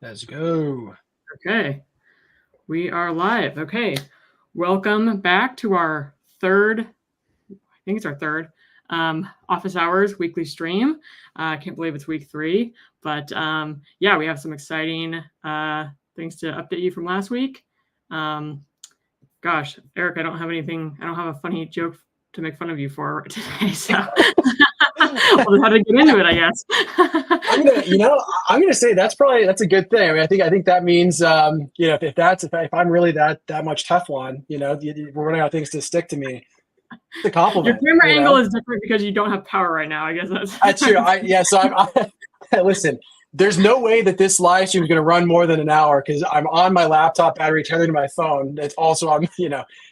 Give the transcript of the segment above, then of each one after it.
Let's go. Okay, we are live. Okay, welcome back to our third, I think it's our third office hours weekly stream. I can't believe it's week 3, but yeah, we have some exciting things to update you from last week. Um, Gosh, Eric, I don't have anything, I don't have a funny joke to make fun of you for today, so we'll have to get into it, I guess. I'm gonna say that's a good thing. I mean, I think that means, if I'm really that much Teflon, we're running out of things to stick to me. It's a Your compliment, camera angle is different because you don't have power right now. I guess that's That's true. Listen. There's no way that this live stream is going to run more than an hour because I'm on my laptop battery tethered to my phone. It's also on,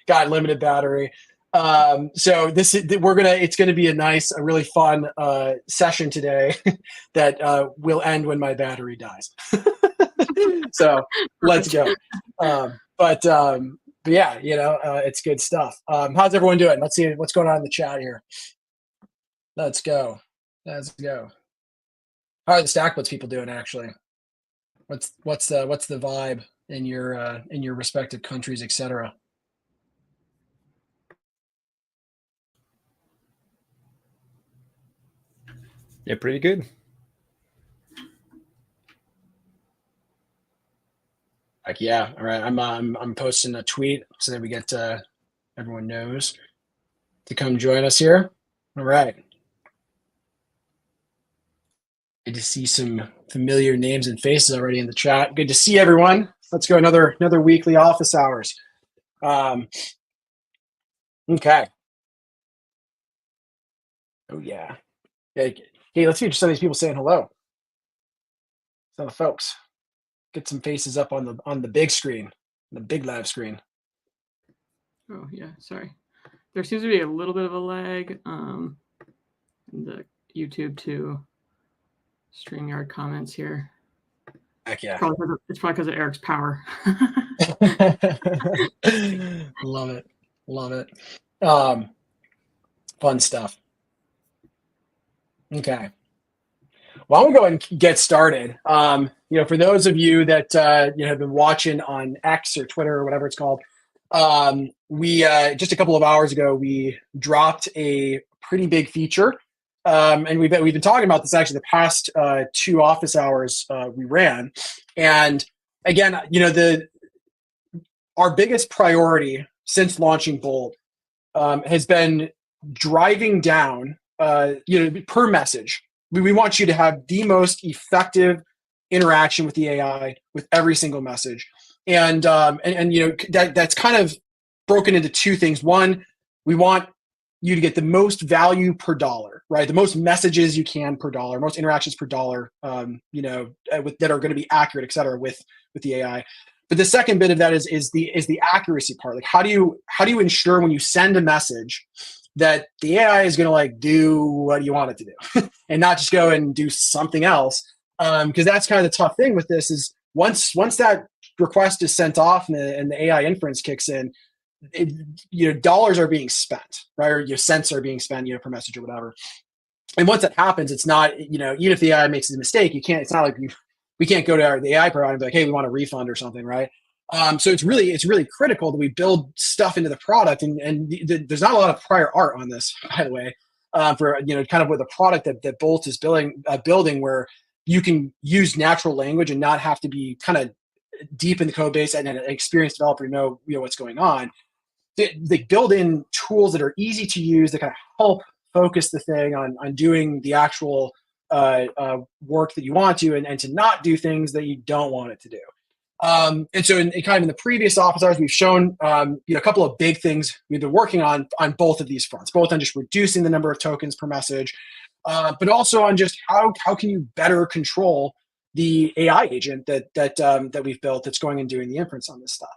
got limited battery. So it's gonna be a really fun session today that will end when my battery dies. So let's go. But yeah, it's good stuff. How's everyone doing? Let's see what's going on in the chat here. Let's go. How are the Stackblitz people doing? Actually, what's the vibe in your respective countries, etc. Yeah, pretty good. Like, yeah, all right. I'm posting a tweet so that we get everyone knows to come join us here. All right. Good to see some familiar names and faces already in the chat. Good to see everyone. Let's go another weekly office hours. Okay. Oh yeah. Hey, let's see some of these people saying hello. Some of the folks. Get some faces up on the big screen, the big live screen. Oh yeah, sorry. There seems to be a little bit of a lag in the YouTube to StreamYard comments here. Heck yeah. It's probably because of Eric's power. Love it. Fun stuff. Okay. Well, I'm going to get started. For those of you that have been watching on X or Twitter or whatever it's called, we just a couple of hours ago we dropped a pretty big feature, and we've been talking about this actually the past 2 office hours we ran, and again, our biggest priority since launching Bolt has been driving down per message. We want you to have the most effective interaction with the AI with every single message. And that's kind of broken into 2 things. One, we want you to get the most value per dollar, right? The most messages you can per dollar, most interactions per dollar, that are going to be accurate, et cetera, with the AI. But the second bit of that is the accuracy part. Like, how do you ensure when you send a message that the AI is going to do what you want it to do and not just go and do something else? Because that's kind of the tough thing with this is once that request is sent off and the AI inference kicks in, dollars are being spent, right? Or cents are being spent, per message or whatever. And once that happens, it's not, even if the AI makes a mistake, it's not like we can't go to the AI provider and be like, hey, we want a refund or something, right? So it's really critical that we build stuff into the product, and there's not a lot of prior art on this, by the way, for kind of with a product that Bolt is building where you can use natural language and not have to be kind of deep in the code base and an experienced developer know what's going on. They build in tools that are easy to use that kind of help focus the thing on doing the actual work that you want to, and to not do things that you don't want it to do. And so in the previous office hours, we've shown a couple of big things we've been working on both of these fronts, both on just reducing the number of tokens per message, but also on just how can you better control the AI agent that we've built that's going and doing the inference on this stuff.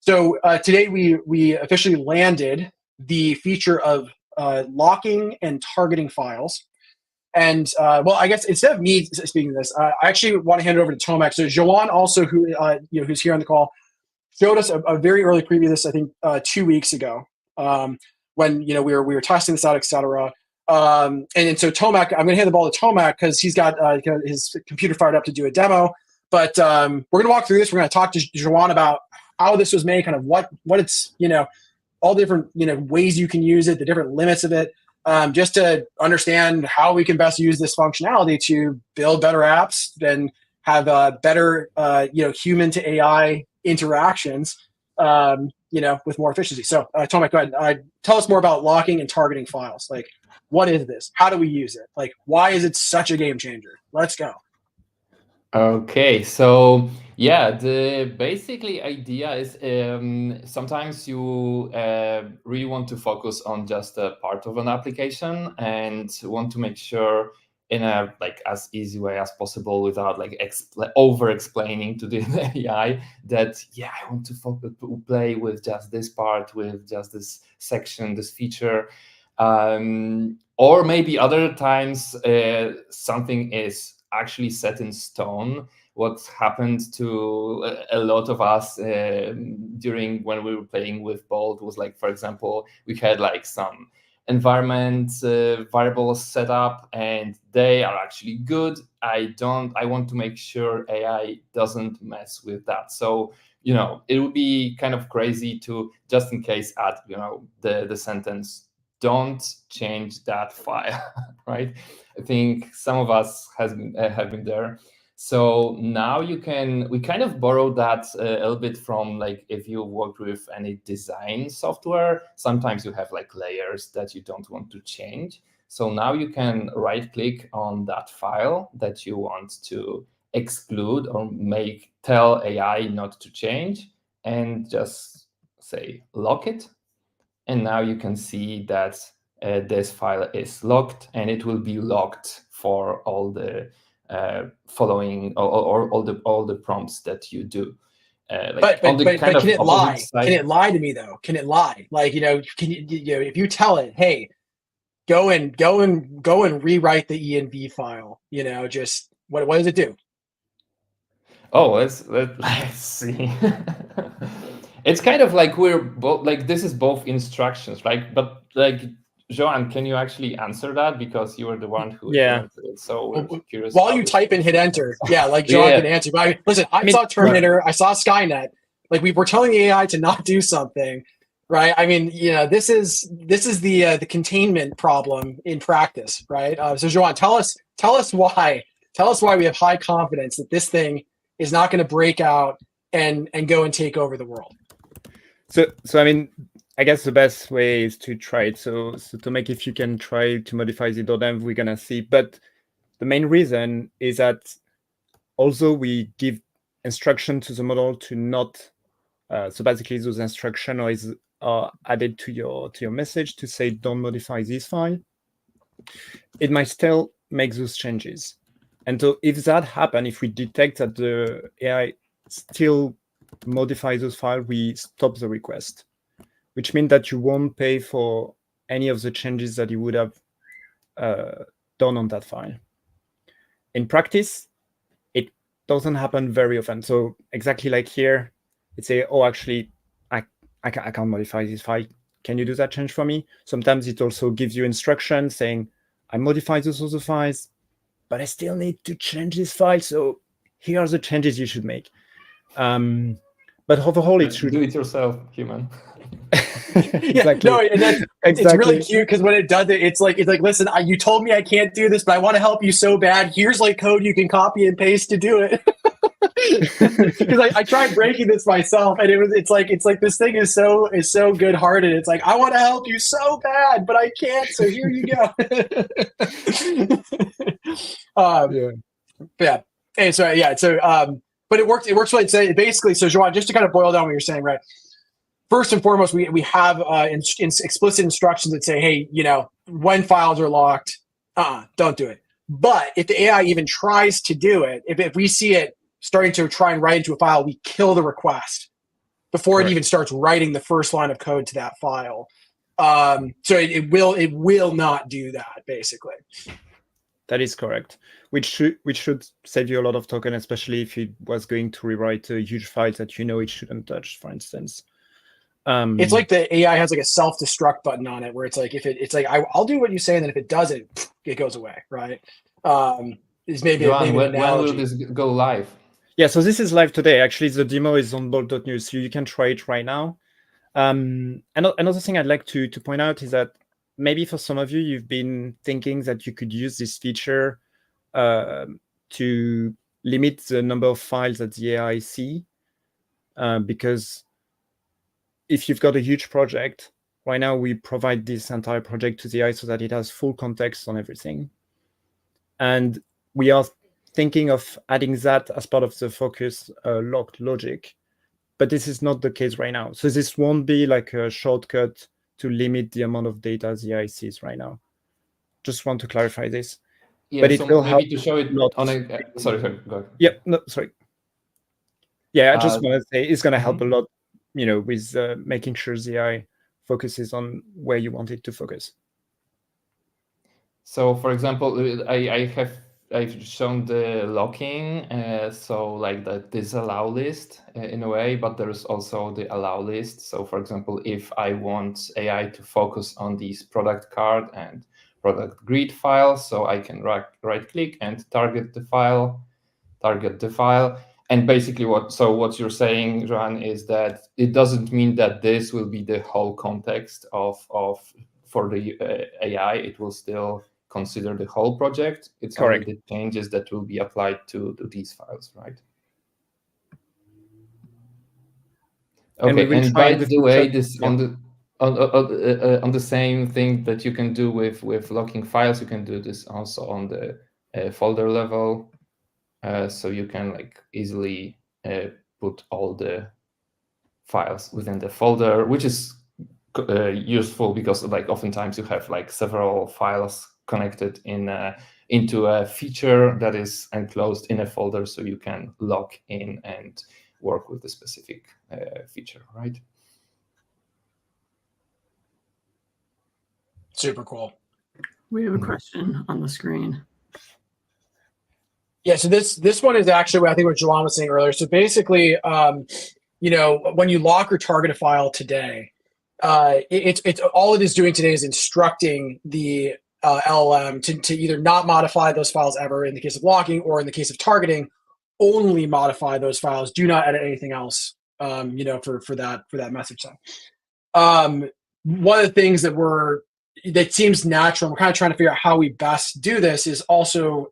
So today we officially landed the feature of locking and targeting files. And I guess instead of me speaking of this, I actually want to hand it over to Tomac. So Joanne also, who's here on the call, showed us a very early preview of this, I think 2 weeks ago, when we were testing this out, et cetera. And so Tomac, I'm going to hand the ball to Tomac because he's got his computer fired up to do a demo. But we're going to walk through this. We're going to talk to Joanne about how this was made, kind of what it's, all different, ways you can use it, the different limits of it, just to understand how we can best use this functionality to build better apps and have better, human to AI interactions, with more efficiency. So, Tomek, go ahead. Tell us more about locking and targeting files. Like, what is this? How do we use it? Like, why is it such a game changer? Let's go. Okay, so yeah, the basically idea is sometimes you really want to focus on just a part of an application and want to make sure in a as easy way as possible without over explaining to the AI that I want to play with just this part, with just this section, this feature, or maybe other times something is actually set in stone. What happened to a lot of us during when we were playing with Bolt was for example, we had some environment variables set up and they are actually good. I want to make sure AI doesn't mess with that. So, it would be kind of crazy to just in case add, the sentence, don't change that file, right? I think some of us have been there. So now we kind of borrow that a little bit from if you work with any design software, sometimes you have layers that you don't want to change. So now you can right click on that file that you want to exclude or tell AI not to change and just say lock it. And now you can see that this file is locked, and it will be locked for all the following or all the prompts that you do. But can it lie? Can it lie to me though? Can it lie? Can you, if you tell it, hey, go and rewrite the env file, just what does it do? Oh, let's see. It's kind of we're both this is both instructions, right? But Joanne, can you actually answer that because you were the one who implemented it? So we're curious. While you type and hit enter, Joanne can answer. But listen, I saw Terminator, I saw Skynet. We're telling the AI to not do something, right? I mean, this is the containment problem in practice, right? So Joanne, tell us why we have high confidence that this thing is not going to break out and go and take over the world. So I mean, I guess the best way is to try it. So to make, if you can try to modify the .env, we're gonna see. But the main reason is that also we give instruction to the model to not. So basically, those instructions are added to your message to say don't modify this file. It might still make those changes, and so if that happens, if we detect that the AI still modify those files, we stop the request, which means that you won't pay for any of the changes that you would have done on that file. In practice, it doesn't happen very often. So exactly like here, it say, oh, actually, I can't modify this file. Can you do that change for me? Sometimes it also gives you instructions saying, I modified those other files, but I still need to change this file. So here are the changes you should make. But overall, it should do it yourself, human. Exactly. No, and it's really cute because when it does it, it's like listen, you told me I can't do this, but I want to help you so bad. Here's code you can copy and paste to do it. Because I tried breaking this myself, and it's like this thing is so good hearted. It's like I want to help you so bad, but I can't. So here you go. Yeah. And so but it works. It works like say basically. So Joanne, just to kind of boil down what you're saying, right? First and foremost, we have explicit instructions that say, hey, when files are locked, don't do it. But if the AI even tries to do it, if we see it starting to try and write into a file, we kill the request before it even starts writing the first line of code to that file. So it will not do that, basically. That is correct. Which should save you a lot of token, especially if it was going to rewrite a huge file that it shouldn't touch, for instance. It's like the AI has a self-destruct button on it, where it's like I'll do what you say, and then if it doesn't, it goes away, right? Is maybe Joanne, an when analogy. will this go live? Yeah, so this is live today. Actually, the demo is on bolt.new, so you can try it right now. Another thing I'd like to point out is that maybe for some of you, you've been thinking that you could use this feature to limit the number of files that the AI see, because if you've got a huge project, right now we provide this entire project to the AI so that it has full context on everything. And we are thinking of adding that as part of the focus locked logic, but this is not the case right now. So this won't be like a shortcut to limit the amount of data the AI sees right now. Just want to clarify this. Yeah, but it so will maybe help to show it lot. on a sorry, go ahead. Yep, no, sorry. Yeah, I just want to say it's going to help a lot, with making sure the AI focuses on where you want it to focus. So, for example, I've shown the locking, so like the disallow list in a way, but there is also the allow list. So, for example, if I want AI to focus on these product card and product grid files, so I can right click and target the file. And basically what you're saying, Johan, is that it doesn't mean that this will be the whole context for the AI. It will still consider the whole project. It's Correct. only the changes that will be applied to these files, right? Okay, and by the way, this on the same thing that you can do with locking files, you can do this also on the folder level. So you can like easily put all the files within the folder, which is useful because like oftentimes you have like several files connected into a feature that is enclosed in a folder, so you can lock in and work with the specific feature, right? Super cool. We have a question on the screen. Yeah, so this one is actually I think what Joanne was saying earlier. So basically, when you lock or target a file today, it's all it is doing today is instructing the LLM to either not modify those files ever in the case of locking, or in the case of targeting, only modify those files. Do not edit anything else. For that message set. One of the things that seems natural, we're kind of trying to figure out how we best do this, is also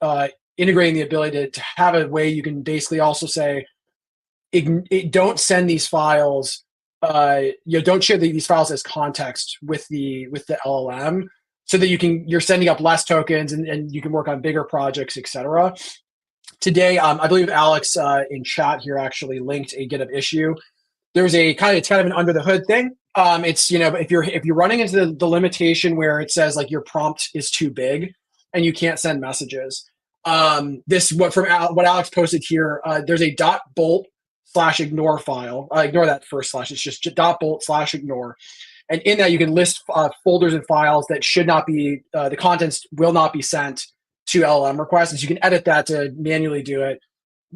integrating the ability to have a way you can basically also say, don't send these files, don't share these files as context with the LLM, so that you're sending up less tokens and you can work on bigger projects, etc. Today, I believe Alex in chat here actually linked a GitHub issue. There's it's kind of an under the hood thing. It's if you're running into the limitation where it says like your prompt is too big and you can't send messages. What Alex posted here, there's a .bolt/ignore file. Ignore that first slash. It's just .bolt/ignore, and in that you can list folders and files that should not be the contents will not be sent to LLM requests. And so you can edit that to manually do it.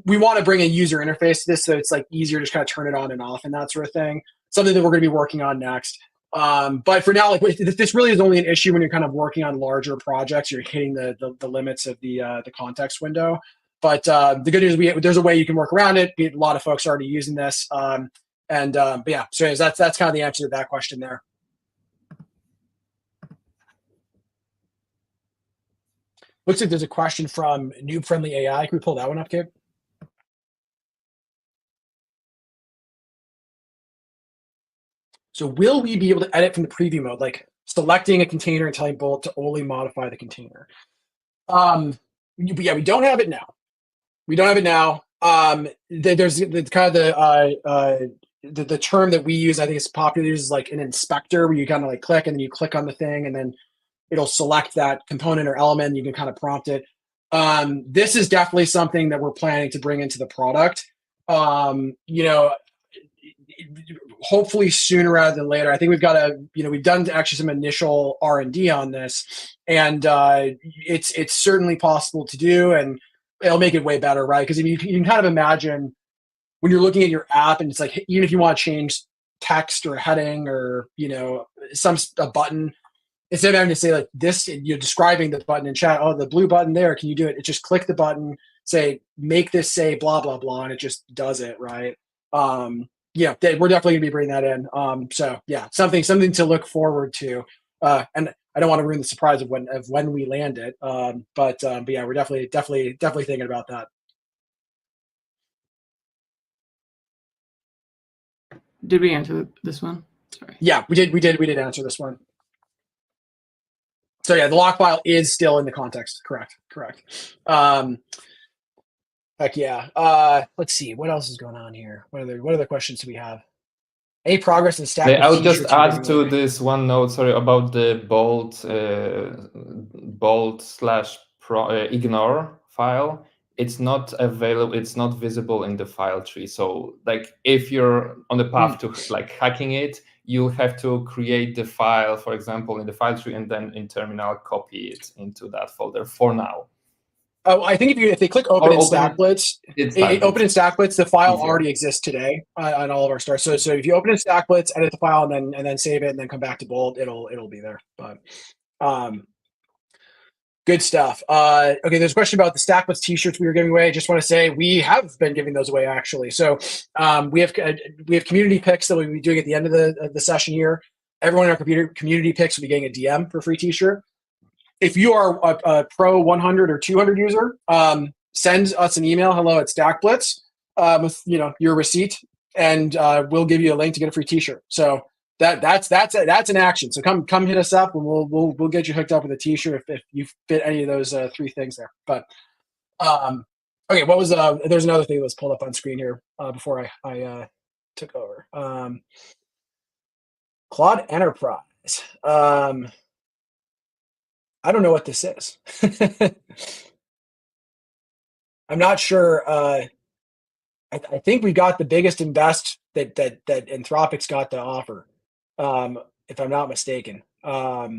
We want to bring a user interface to this, so it's like easier to just kind of turn it on and off and that sort of thing. Something that we're going to be working on next. But for now, like this really is only an issue when you're kind of working on larger projects. You're hitting the limits of the context window. But the good news is there's a way you can work around it. A lot of folks are already using this. But yeah, so that's kind of the answer to that question there. Looks like there's a question from Noob Friendly AI. Can we pull that one up, Gabe? So will we be able to edit from the preview mode, like selecting a container and telling Bolt to only modify the container? Yeah, we don't have it now. There's kind of the term that we use, I think it's popular, is like an inspector, where you kind of like click and then you click on the thing and then it'll select that component or element and you can kind of prompt it. This is definitely something that we're planning to bring into the product. Hopefully sooner rather than later. I think we've done actually some initial R&D on this, and it's certainly possible to do, and it'll make it way better, right? Because you can kind of imagine when you're looking at your app, and it's like, even if you want to change text or heading or a button, instead of having to say like this, you're describing the button in chat, oh, the blue button there, can you do it? It's just click the button, say, make this say blah, blah, blah, and it just does it, right? Yeah, we're definitely gonna be bringing that in. So yeah, something to look forward to. And I don't want to ruin the surprise of when we land it. But yeah, we're definitely thinking about that. Did we answer this one? Sorry. Yeah, we did answer this one. So yeah, the lock file is still in the context. Correct. Heck yeah. Let's see what else is going on here. What other questions do we have? Any progress in stack? I would just add to this one note, sorry, about the bolt/ignore file. It's not available. It's not visible in the file tree. So like if you're on the path to like hacking it, you have to create the file, for example, in the file tree, and then in terminal copy it into that folder for now. Oh, I think if they click open in StackBlitz, open in StackBlitz, the file already exists today on all of our stars. So if you open in StackBlitz, edit the file, and then save it, and then come back to Bolt, it'll be there. But good stuff. Okay, there's a question about the StackBlitz t-shirts we were giving away. I just want to say we have been giving those away actually. So we have community picks that we'll be doing at the end of the session here. Everyone in our community picks will be getting a DM for free t-shirt. If you are a pro 100 or 200 user, send us an email, hello@StackBlitz, with your receipt, and we'll give you a link to get a free t-shirt. So that's an action. So come hit us up, and we'll get you hooked up with a t-shirt if you fit any of those three things there. But okay, what was there's another thing that was pulled up on screen here before I took over. Claude Enterprise. I don't know what this is. I'm not sure. I think we got the biggest and best that Anthropic's got to offer, if I'm not mistaken. But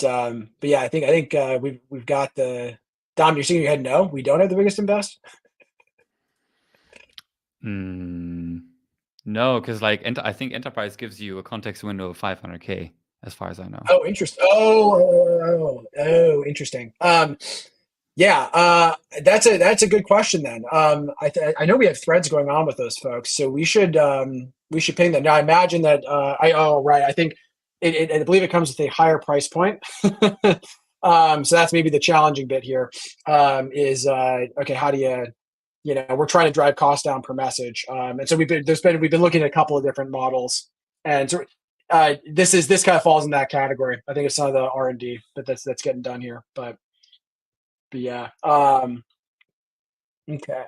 yeah, I think we've got the. Dom, you're shaking your head. No, we don't have the biggest and best. No, because like I think Enterprise gives you a context window of 500K. As far as I know. Oh, interesting. Oh, interesting. Yeah, that's a good question then. I know we have threads going on with those folks, so we should ping them. Now I imagine that right. I think I believe it comes with a higher price point. So that's maybe the challenging bit here. Is okay, how do you we're trying to drive costs down per message. And so we've been looking at a couple of different models, and so this kind of falls in that category. I think it's some of the R&D that's getting done here, but yeah. Okay.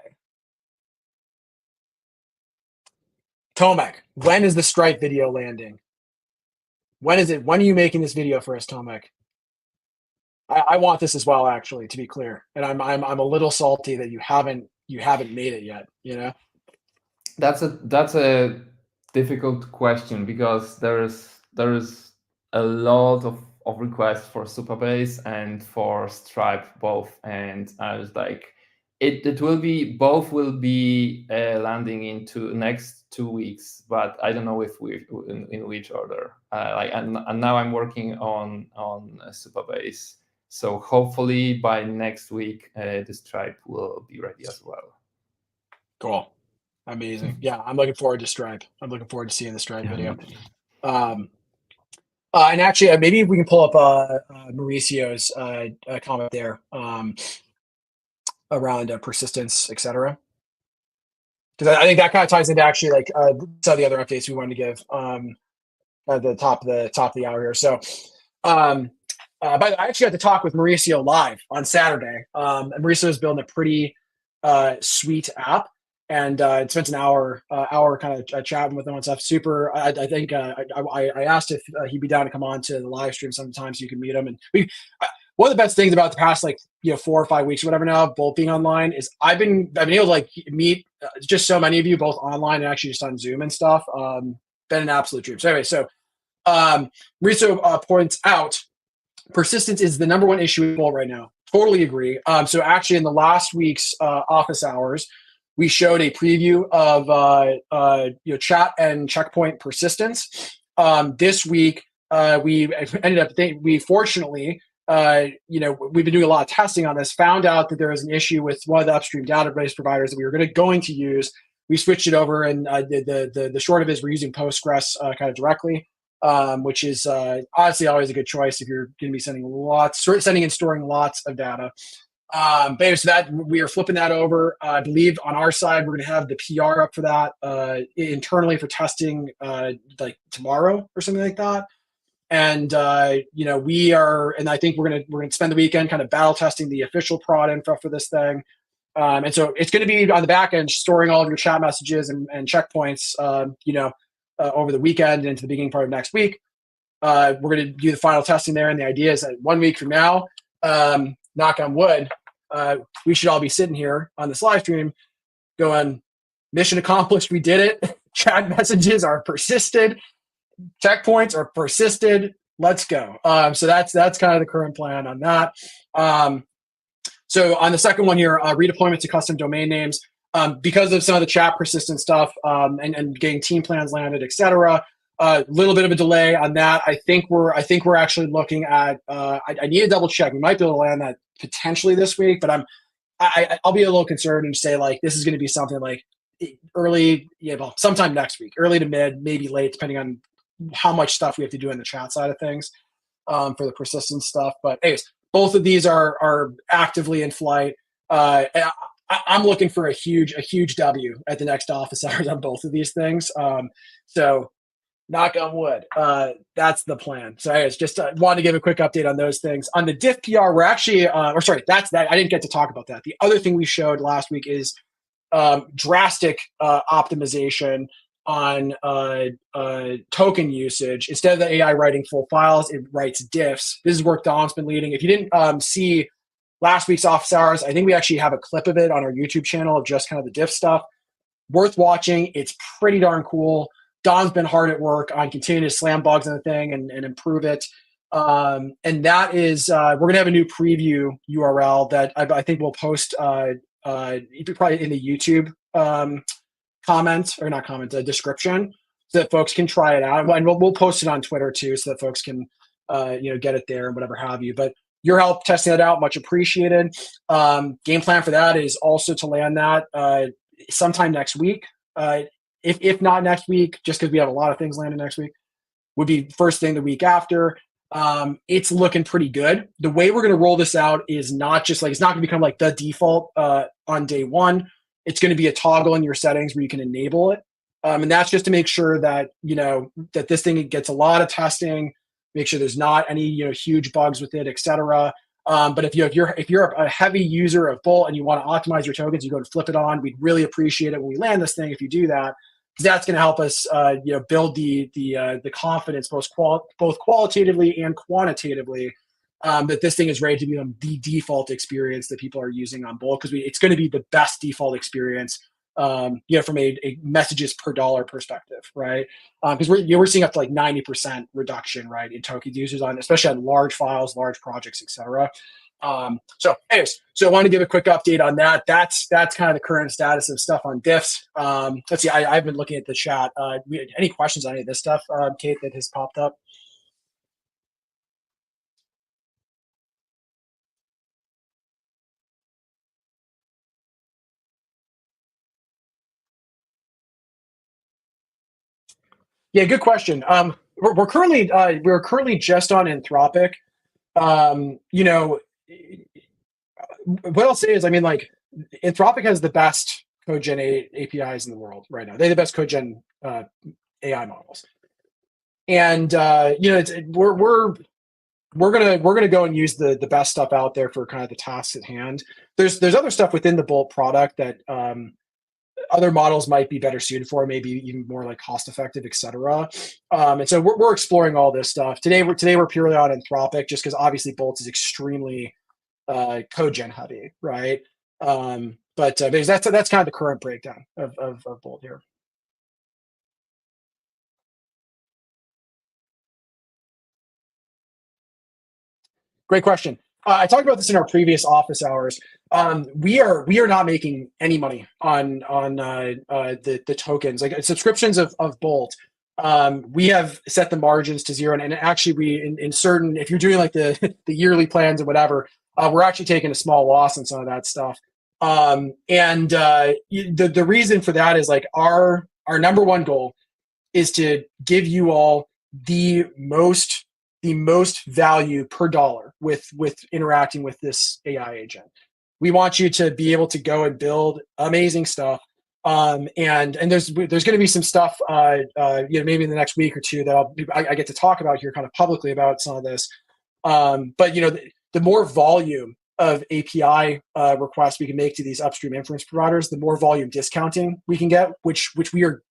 Tomek, when is the Stripe video landing? When is it? When are you making this video for us, Tomek? I want this as well, actually, to be clear, and I'm a little salty that you haven't made it yet. That's a difficult question because there's a lot of requests for Supabase and for Stripe both, and I was like, it will be both will be landing into next 2 weeks, but I don't know if we in which order. And now I'm working on Supabase, so hopefully by next week the Stripe will be ready as well. Cool. Amazing. Yeah, I'm looking forward to Stripe. I'm looking forward to seeing the Stripe video. And actually, maybe we can pull up Mauricio's comment there around persistence, etc. Because I think that kind of ties into actually like some of the other updates we wanted to give at the top of the hour here. So, but I actually got to talk with Mauricio live on Saturday. And Mauricio is building a pretty sweet app. And spent an hour kind of chatting with him and stuff. Super. I think I asked if he'd be down to come on to the live stream sometime so you can meet him. And one of the best things about the past 4 or 5 weeks or whatever now, Bolt being online, is I've been able to meet just so many of you both online and actually just on Zoom and stuff. Been an absolute dream. So anyway, Mauricio points out persistence is the #1 issue with Bolt right now. Totally agree. So actually in the last week's office hours, we showed a preview of chat and checkpoint persistence. This week, we ended up we fortunately we've been doing a lot of testing on this, found out that there was an issue with one of the upstream database providers that we were going to use. We switched it over, and the short of it is we're using Postgres kind of directly, which is honestly always a good choice if you're going to be sending and storing lots of data. But anyway, so that we are flipping that over. I believe on our side we're going to have the PR up for that internally for testing like tomorrow or something like that. And we are, and I think we're gonna spend the weekend kind of battle testing the official prod info for this thing. And so it's going to be on the back end storing all of your chat messages and checkpoints, over the weekend into the beginning part of next week. We're going to do the final testing there, and the idea is that 1 week from now, knock on wood, we should all be sitting here on this live stream going, mission accomplished, we did it. Chat messages are persisted. Checkpoints are persisted. Let's go. So that's kind of the current plan on that. So on the second one here, redeployment to custom domain names, because of some of the chat persistent stuff and getting team plans landed, etc. A little bit of a delay on that. I think we're actually looking at. I need to double check. We might be able to land that potentially this week, but I'll be a little concerned and say like this is going to be something like early, sometime next week, early to mid, maybe late, depending on how much stuff we have to do on the chat side of things for the persistence stuff. But anyways, both of these are actively in flight. I'm looking for a huge W at the next office hours on both of these things. So knock on wood, that's the plan. So anyways, just wanted to give a quick update on those things. On the diff PR, we're actually, that's that. I didn't get to talk about that. The other thing we showed last week is drastic optimization on token usage. Instead of the AI writing full files, it writes diffs. This is work Dom's been leading. If you didn't see last week's office hours, I think we actually have a clip of it on our YouTube channel of just kind of the diff stuff. Worth watching. It's pretty darn cool. Don's been hard at work on continuing to slam bugs on the thing and improve it. And that is, we're going to have a new preview URL that I think we'll post probably in the YouTube description so that folks can try it out. And we'll post it on Twitter too so that folks can, get it there and whatever have you. But your help testing that out, much appreciated. Game plan for that is also to land that sometime next week. If not next week, just because we have a lot of things landing next week, would be first thing the week after. It's looking pretty good. The way we're going to roll this out is not just like, it's not going to become like the default on day one. It's going to be a toggle in your settings where you can enable it. And that's just to make sure that, that this thing gets a lot of testing, make sure there's not any, huge bugs with it, etc. But if you're a heavy user of Bolt and you want to optimize your tokens, you go to flip it on. We'd really appreciate it when we land this thing if you do that, because that's going to help us, build the confidence both qualitatively and quantitatively that this thing is ready to become the default experience that people are using on Bolt, because it's going to be the best default experience. From a messages per dollar perspective, right? Because we're seeing up to like 90% reduction, right, in token users on, especially on large files, large projects, etc. So I want to give a quick update on that. That's kind of the current status of stuff on diffs. Let's see, I've been looking at the chat. Any questions on any of this stuff, Kate, that has popped up? Yeah, good question. We're currently just on Anthropic. What I'll say is, Anthropic has the best code-gen APIs in the world right now. They're the best code-gen AI models, and we're gonna go and use the best stuff out there for kind of the tasks at hand. There's other stuff within the Bolt product that other models might be better suited for, maybe even more like cost effective, etc. And so we're exploring all this stuff today. We're purely on Anthropic, just because obviously Bolt is extremely code gen heavy, right? But that's kind of the current breakdown of Bolt here. Great question. I talked about this in our previous office hours. We are not making any money on the tokens. Like subscriptions of Bolt we have set the margins to 0. And actually, we in certain, if you're doing like the yearly plans or whatever, we're actually taking a small loss on some of that stuff. The reason for that is like our number one goal is to give you all the most value per dollar with interacting with this AI agent. We want you to be able to go and build amazing stuff. And there's going to be some stuff, maybe in the next week or two that I get to talk about here kind of publicly about some of this. But the more volume of API requests we can make to these upstream inference providers, the more volume discounting we can get, which we are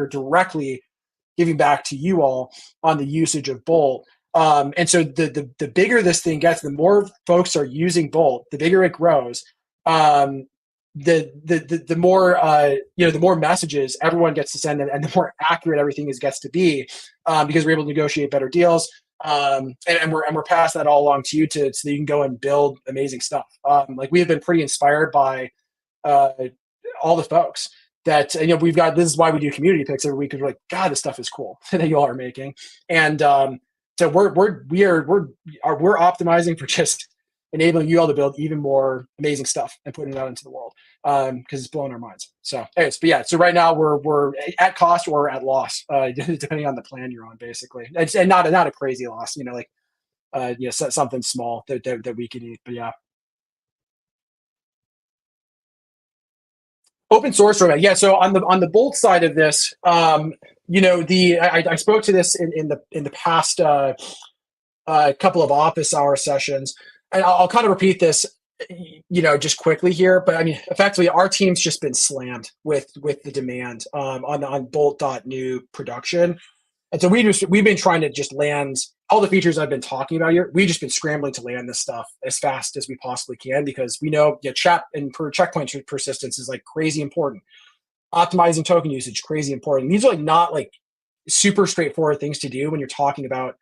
directly giving back to you all on the usage of Bolt. And so the bigger this thing gets, the more folks are using Bolt, the bigger it grows. The more the more messages everyone gets to send, and the more accurate everything gets to be, because we're able to negotiate better deals. And we're passing that all along to you so that you can go and build amazing stuff. Like we have been pretty inspired by all the folks that we've got. This is why we do community picks every week, because we're like, God, this stuff is cool that you all are making. And so we're optimizing for just enabling you all to build even more amazing stuff and putting it out into the world, because it's blowing our minds. So anyways, but yeah, so right now we're at cost or at loss, depending on the plan you're on, basically. And not a crazy loss, something small that we can eat. But yeah. Open source roadmap. Yeah. So on the Bolt side of this, I spoke to this in the past couple of office hour sessions, and I'll kind of repeat this, just quickly here. But I mean, effectively, our team's just been slammed with the demand on bolt.new production, and so we've been trying to just land all the features I've been talking about here. We've just been scrambling to land this stuff as fast as we possibly can, because we know chat and checkpoint persistence is like crazy important. Optimizing token usage, crazy important. These are like not like super straightforward things to do when you're talking about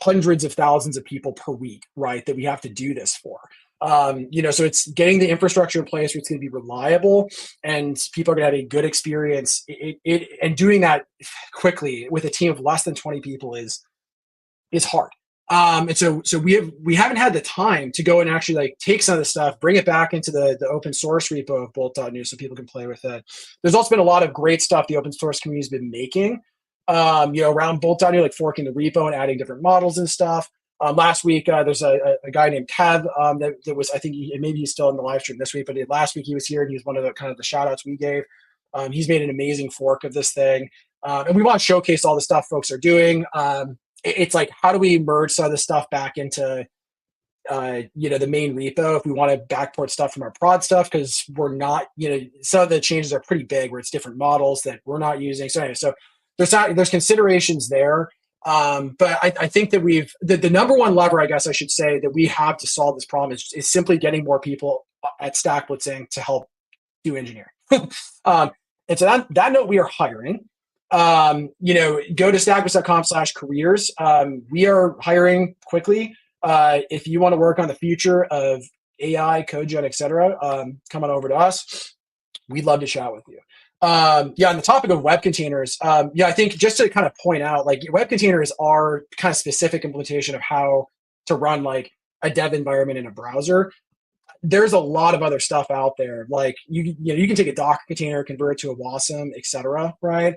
hundreds of thousands of people per week, right? That we have to do this for. So it's getting the infrastructure in place where it's going to be reliable and people are going to have a good experience. And doing that quickly with a team of less than 20 people is hard. And so we haven't had the time to go and actually like take some of the stuff, bring it back into the open source repo of bolt.new so people can play with it. There's also been a lot of great stuff the open source community has been making, around bolt.new, like forking the repo and adding different models and stuff. Last week, there's a guy named Kev that was, I think maybe he's still in the live stream this week, but last week he was here and he was one of the kind of the shout outs we gave. He's made an amazing fork of this thing. And we want to showcase all the stuff folks are doing. It's like, how do we merge some of this stuff back into, the main repo if we want to backport stuff from our prod stuff, because we're not, some of the changes are pretty big where it's different models that we're not using. So anyway, so there's considerations there. But I think that the number one lever, I guess I should say, that we have to solve this problem is simply getting more people at StackBlitzing to help do engineering. And so that note, we are hiring. Go to stackblitz.com/careers. We are hiring quickly. If you want to work on the future of AI, CodeGen, et cetera, come on over to us. We'd love to chat with you. On the topic of web containers, I think just to kind of point out, like, web containers are kind of specific implementation of how to run like a dev environment in a browser. There's a lot of other stuff out there. Like you can take a Docker container, convert it to a WASM, et cetera, right?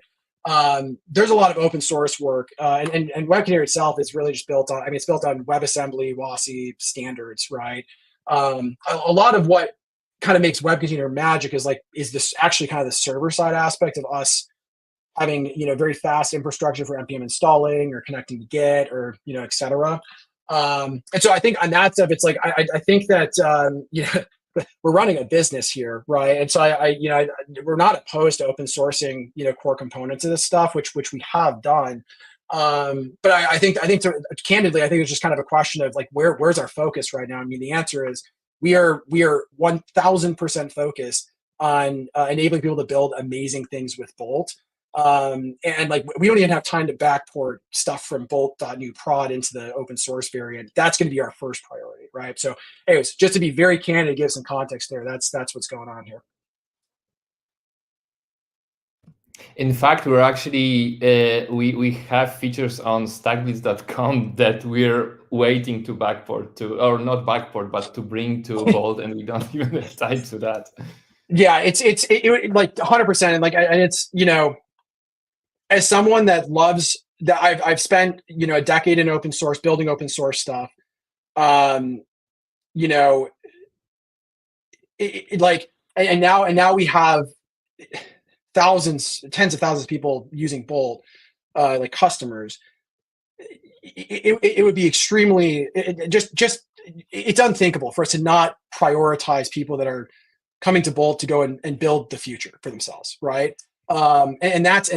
There's a lot of open source work, and web container itself is really just built on, it's built on WebAssembly, WASI standards, right? A lot of what kind of makes web container magic is this actually kind of the server side aspect of us having, very fast infrastructure for npm installing or connecting to Git or, et cetera. And so I think on that stuff, it's like, I think that, we're running a business here, right? And so we're not opposed to open sourcing, core components of this stuff, which we have done. But I think candidly, I think it's just kind of a question of like, where's our focus right now? The answer is we are 1000% focused on enabling people to build amazing things with Bolt. And like, we don't even have time to backport stuff from bolt.new prod into the open source variant. That's going to be our first priority, right? So anyways, just to be very candid, give some context there. That's what's going on here. In fact, we're actually we have features on stackblitz.com that we're waiting to backport to, or not backport, but to bring to Bolt, and we don't even have time to that. Yeah, it's like 100%, and like, and it's, you know, as someone that loves that, I've spent, you know, a decade in open source, building open source stuff. You know, like, and now we have thousands, tens of thousands of people using Bolt, like customers. It would be extremely, it's unthinkable for us to not prioritize people that are coming to Bolt to go and build the future for themselves, right? And that's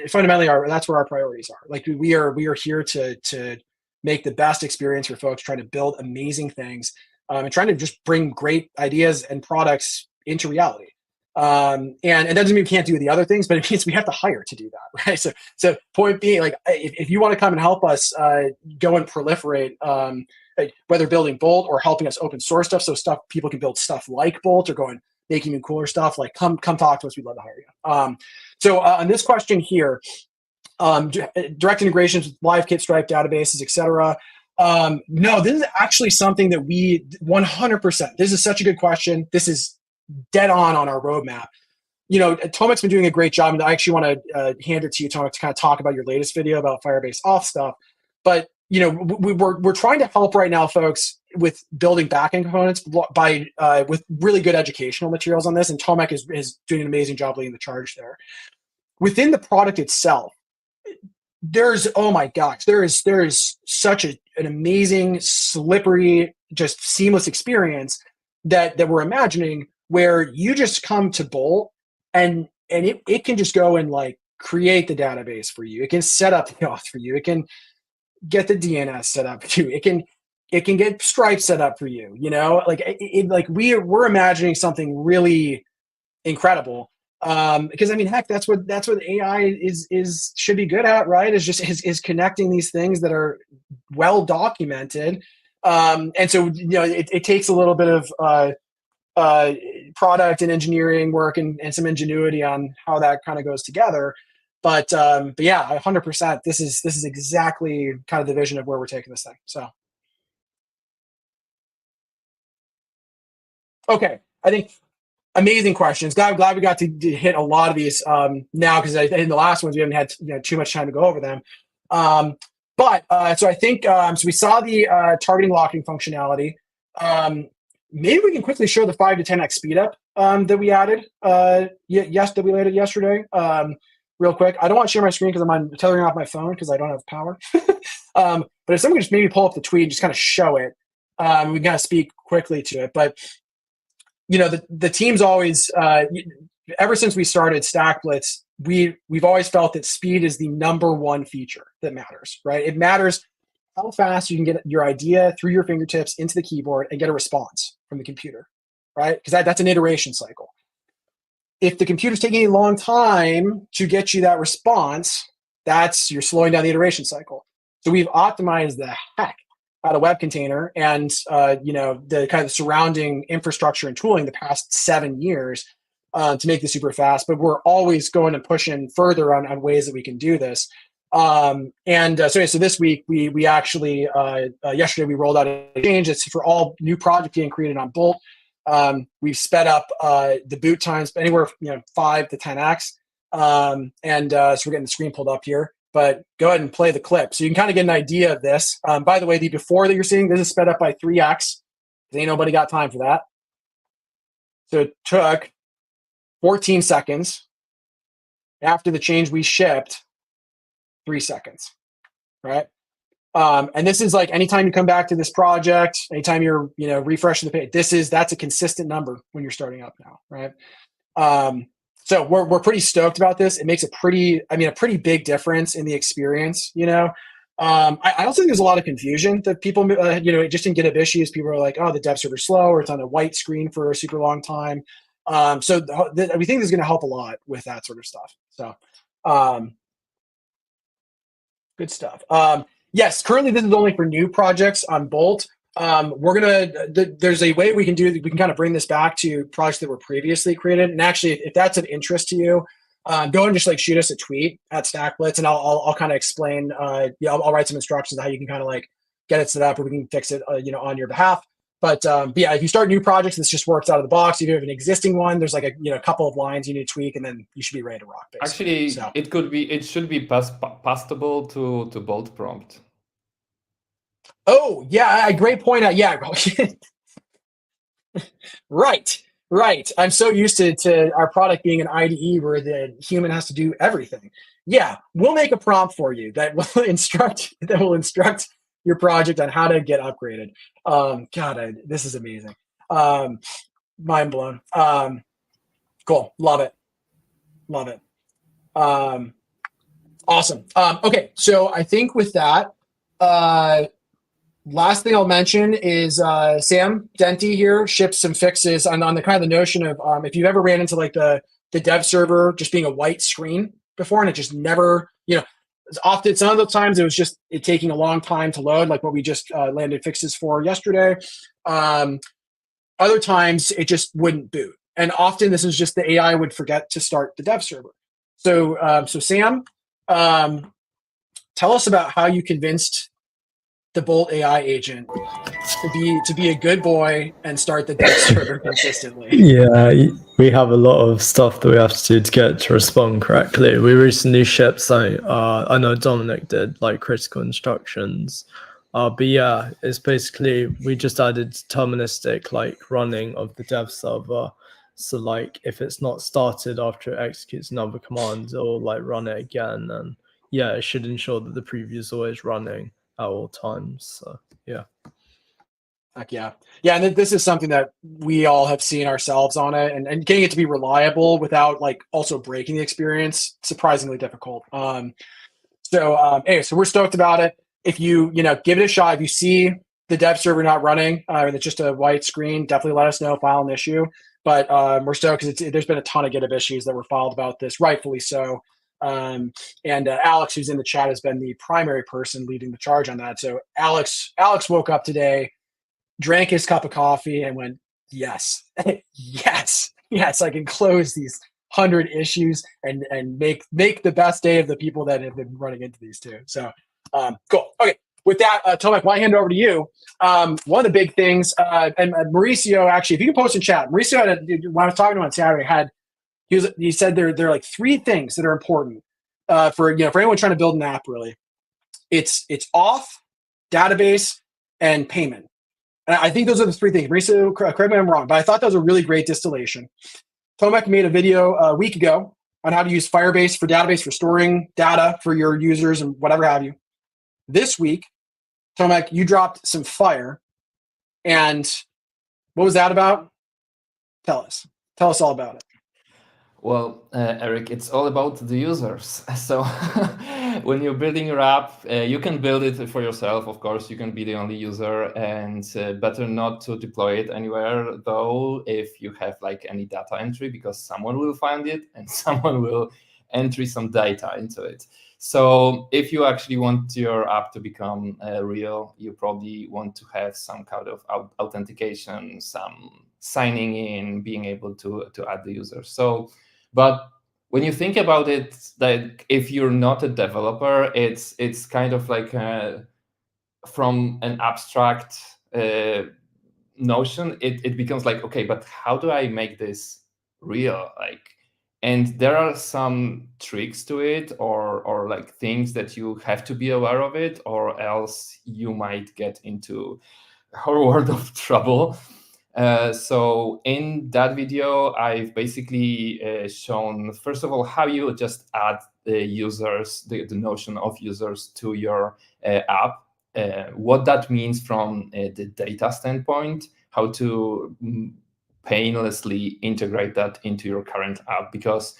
fundamentally that's where our priorities are. Like, we are here to make the best experience for folks, trying to build amazing things, and trying to just bring great ideas and products into reality. And that doesn't mean we can't do the other things, but it means we have to hire to do that, right? So point being, like, if you want to come and help us go and proliferate, whether building Bolt or helping us open source stuff, people can build stuff like Bolt, or go and make even cooler stuff, like, come talk to us. We'd love to hire you. So on this question here, direct integrations with LiveKit, Stripe databases, etc. No, this is actually something that we 100%. This is such a good question. This is dead on our roadmap. You know, Tomek's been doing a great job, and I actually want to hand it to you, Tomek, to kind of talk about your latest video about Firebase auth stuff. But, you know, we're trying to help right now folks with building backend components by with really good educational materials on this, and Tomek is doing an amazing job leading the charge there. Within the product itself, there's, oh my gosh, there is such an amazing, slippery, just seamless experience that we're imagining, where you just come to Bolt and it can just go and, like, create the database for you. It can set up the auth for you. It can get the DNS set up for you. It can get Stripe set up for you. You know, like, like we're imagining something really incredible. Because I mean, heck, that's what AI should be good at, right? Is connecting these things that are well documented. And so, you know, it takes a little bit of product and engineering work and some ingenuity on how that kind of goes together. But yeah, 100%. This is exactly kind of the vision of where we're taking this thing. So, okay, I think amazing questions. Glad we got to hit a lot of these now, because in the last ones we haven't had, you know, too much time to go over them. But so I think so we saw the targeting locking functionality. Maybe we can quickly show the 5 to 10x speed up that we added. That we added yesterday. Real quick. I don't want to share my screen because I'm tethering off my phone because I don't have power. But if someone could just maybe pull up the tweet and just kind of show it, we can kind of speak quickly to it. But, you know, the team's always, ever since we started StackBlitz, we've always felt that speed is the #1 feature that matters, right? It matters how fast you can get your idea through your fingertips into the keyboard and get a response from the computer, right? Because that's an iteration cycle. If the computer's taking a long time to get you that response, you're slowing down the iteration cycle. So we've optimized the heck out of Web Container and you know, the kind of surrounding infrastructure and tooling the past 7 years to make this super fast. But we're always going and pushing further on ways that we can do this. So this week we actually yesterday we rolled out a change. It's for all new projects being created on Bolt. We've sped up the boot times anywhere, you know, 5 to 10x. So we're getting the screen pulled up here. But go ahead and play the clip so you can kind of get an idea of this. By the way, the before that you're seeing, this is sped up by 3x. Ain't nobody got time for that. So it took 14 seconds. After the change we shipped, 3 seconds, right? And this is like anytime you come back to this project, anytime you're, you know, refreshing the page, that's a consistent number when you're starting up now, right? So we're pretty stoked about this. It makes a pretty big difference in the experience, you know. I also think there's a lot of confusion that people, you know, just in GitHub issues, people are like, oh, the dev server's slow, or it's on a white screen for a super long time. So we think this is going to help a lot with that sort of stuff. So good stuff. Yes, currently this is only for new projects on Bolt. There's a way we can kind of bring this back to projects that were previously created. And actually, if that's of interest to you, go and just like shoot us a tweet at StackBlitz, and I'll kind of explain. I'll write some instructions on how you can kind of like get it set up, or we can fix it, on your behalf. But yeah, if you start new projects, this just works out of the box. If you have an existing one, there's like a couple of lines you need to tweak, and then you should be ready to rock. Basically. Actually, so. it should be passable to bolt prompt. Oh yeah, great point. Yeah, right. I'm so used to our product being an IDE where the human has to do everything. Yeah, we'll make a prompt for you that will instruct your project on how to get upgraded. God, this is amazing. Mind blown. Cool. Love it. Awesome. Okay, so I think with that, last thing I'll mention is Sam Denty here shipped some fixes on the kind of the notion of if you've ever ran into like the dev server just being a white screen before and it just never, often some of the times it was just it taking a long time to load, like what we just landed fixes for yesterday. Other times it just wouldn't boot. And often this is just the AI would forget to start the dev server. So Sam, tell us about how you convinced the Bolt AI agent to be a good boy and start the dev server consistently. Yeah, we have a lot of stuff that we have to do to get to respond correctly. We recently shipped something, I know Dominic did, like critical instructions. But yeah, it's basically, we just added deterministic like running of the dev server. So like if it's not started after it executes another command, it'll like run it again. And yeah, it should ensure that the preview is always running at all times. So yeah. Heck yeah. And this is something that we all have seen ourselves on it, and getting it to be reliable without like also breaking the experience, surprisingly difficult. So we're stoked about it. If you give it a shot, if you see the dev server not running, and it's just a white screen, definitely let us know, file an issue. But we're stoked because there's been a ton of GitHub issues that were filed about this, rightfully so. And Alex, who's in the chat, has been the primary person leading the charge on that. So Alex woke up today, drank his cup of coffee, and went, yes, yes, I can close these 100 issues and make the best day of the people that have been running into these two. So cool. Okay. With that, Tomek, why hand it over to you? One of the big things, and Mauricio, actually, if you can post in chat, Mauricio, when I was talking to him on Saturday, he said there are like three things that are important for anyone trying to build an app. Really, it's auth, database, and payment. And I think those are the three things. Mauricio, correct me if I'm wrong, but I thought that was a really great distillation. Tomek made a video a week ago on how to use Firebase for database for storing data for your users and whatever have you. This week, Tomek, you dropped some fire. And what was that about? Tell us all about it. Well, Eric, it's all about the users. So when you're building your app, you can build it for yourself. Of course, you can be the only user, and better not to deploy it anywhere, though, if you have like any data entry, because someone will find it and someone will enter some data into it. So if you actually want your app to become real, you probably want to have some kind of authentication, some signing in, being able to add the user. So, but when you think about it, like if you're not a developer, it's kind of like from an abstract notion, it becomes like, okay, but how do I make this real? And there are some tricks to it, or like things that you have to be aware of it, or else you might get into a whole world of trouble. So in that video, I've basically shown, first of all, how you just add the users, the notion of users to your app, what that means from the data standpoint, how to painlessly integrate that into your current app, because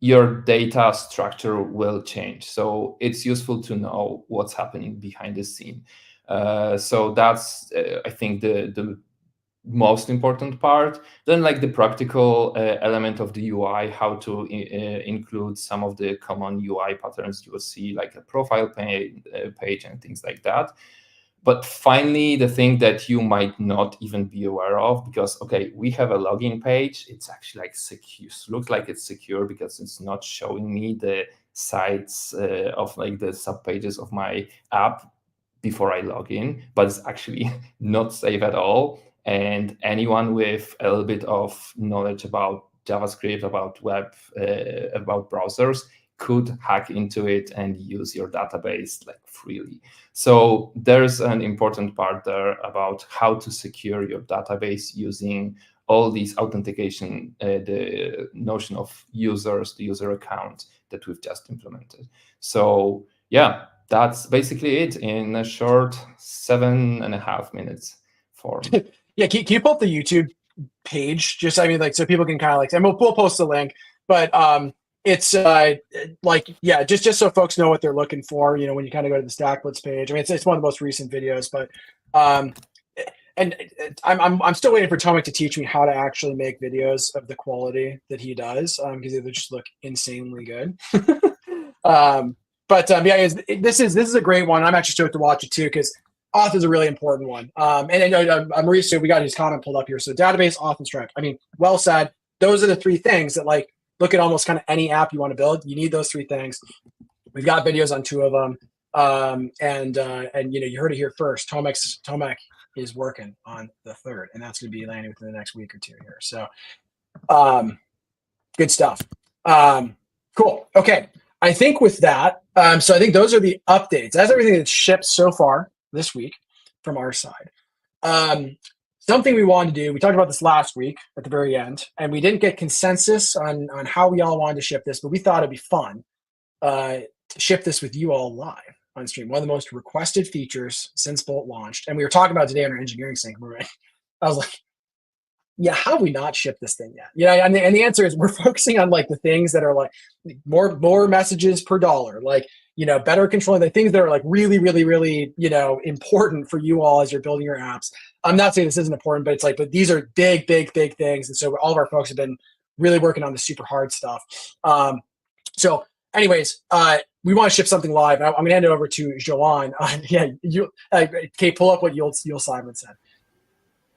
your data structure will change. So it's useful to know what's happening behind the scene. So that's, I think, the most important part. Then like the practical element of the UI, how to include some of the common UI patterns you will see, like a profile page and things like that. But finally, the thing that you might not even be aware of, because, okay, we have a login page. It's actually like secure, looks like it's secure because it's not showing me the sites of like the subpages of my app before I log in, but it's actually not safe at all. And anyone with a little bit of knowledge about JavaScript, about web, about browsers could hack into it and use your database like freely. So there's an important part there about how to secure your database using all these authentication, the notion of users, the user account that we've just implemented. So yeah, that's basically it in a short 7.5 minutes form. Yeah, can you pull up the YouTube page? Just, I mean, like, so people can kind of like, and we'll post the link, but it's like, yeah, just so folks know what they're looking for, you know, when you kind of go to the StackBlitz page. I mean, it's one of the most recent videos, but and I'm still waiting for Tomek to teach me how to actually make videos of the quality that he does, because they just look insanely good. But yeah, this is a great one. I'm actually stoked to watch it too, because auth is a really important one. And Mauricio, we got his comment pulled up here. So database, auth, and strict. I mean, well said. Those are the three things that, like, look at almost kind of any app you want to build. You need those three things. We've got videos on 2 of them. And you know, you heard it here first. Tomek is working on the 3rd, and that's going to be landing within the next week or 2 here. So good stuff. Cool. Okay. I think with that, so I think those are the updates. That's everything that's shipped so far this week from our side. Something we wanted to do, we talked about this last week at the very end, and we didn't get consensus on how we all wanted to ship this, but we thought it'd be fun to ship this with you all live on stream. One of the most requested features since Bolt launched. And we were talking about today on our engineering sync. I was like, yeah, how have we not shipped this thing yet? Yeah, and the answer is we're focusing on like the things that are like more messages per dollar, like, you know, better controlling the things that are like really, really, really, you know, important for you all as you're building your apps. I'm not saying this isn't important, but it's like, but these are big, big, big things. And so all of our folks have been really working on the super hard stuff. So anyways, we want to ship something live. I'm going to hand it over to Joanne. Yeah, Kate, pull up what Yul Simon said.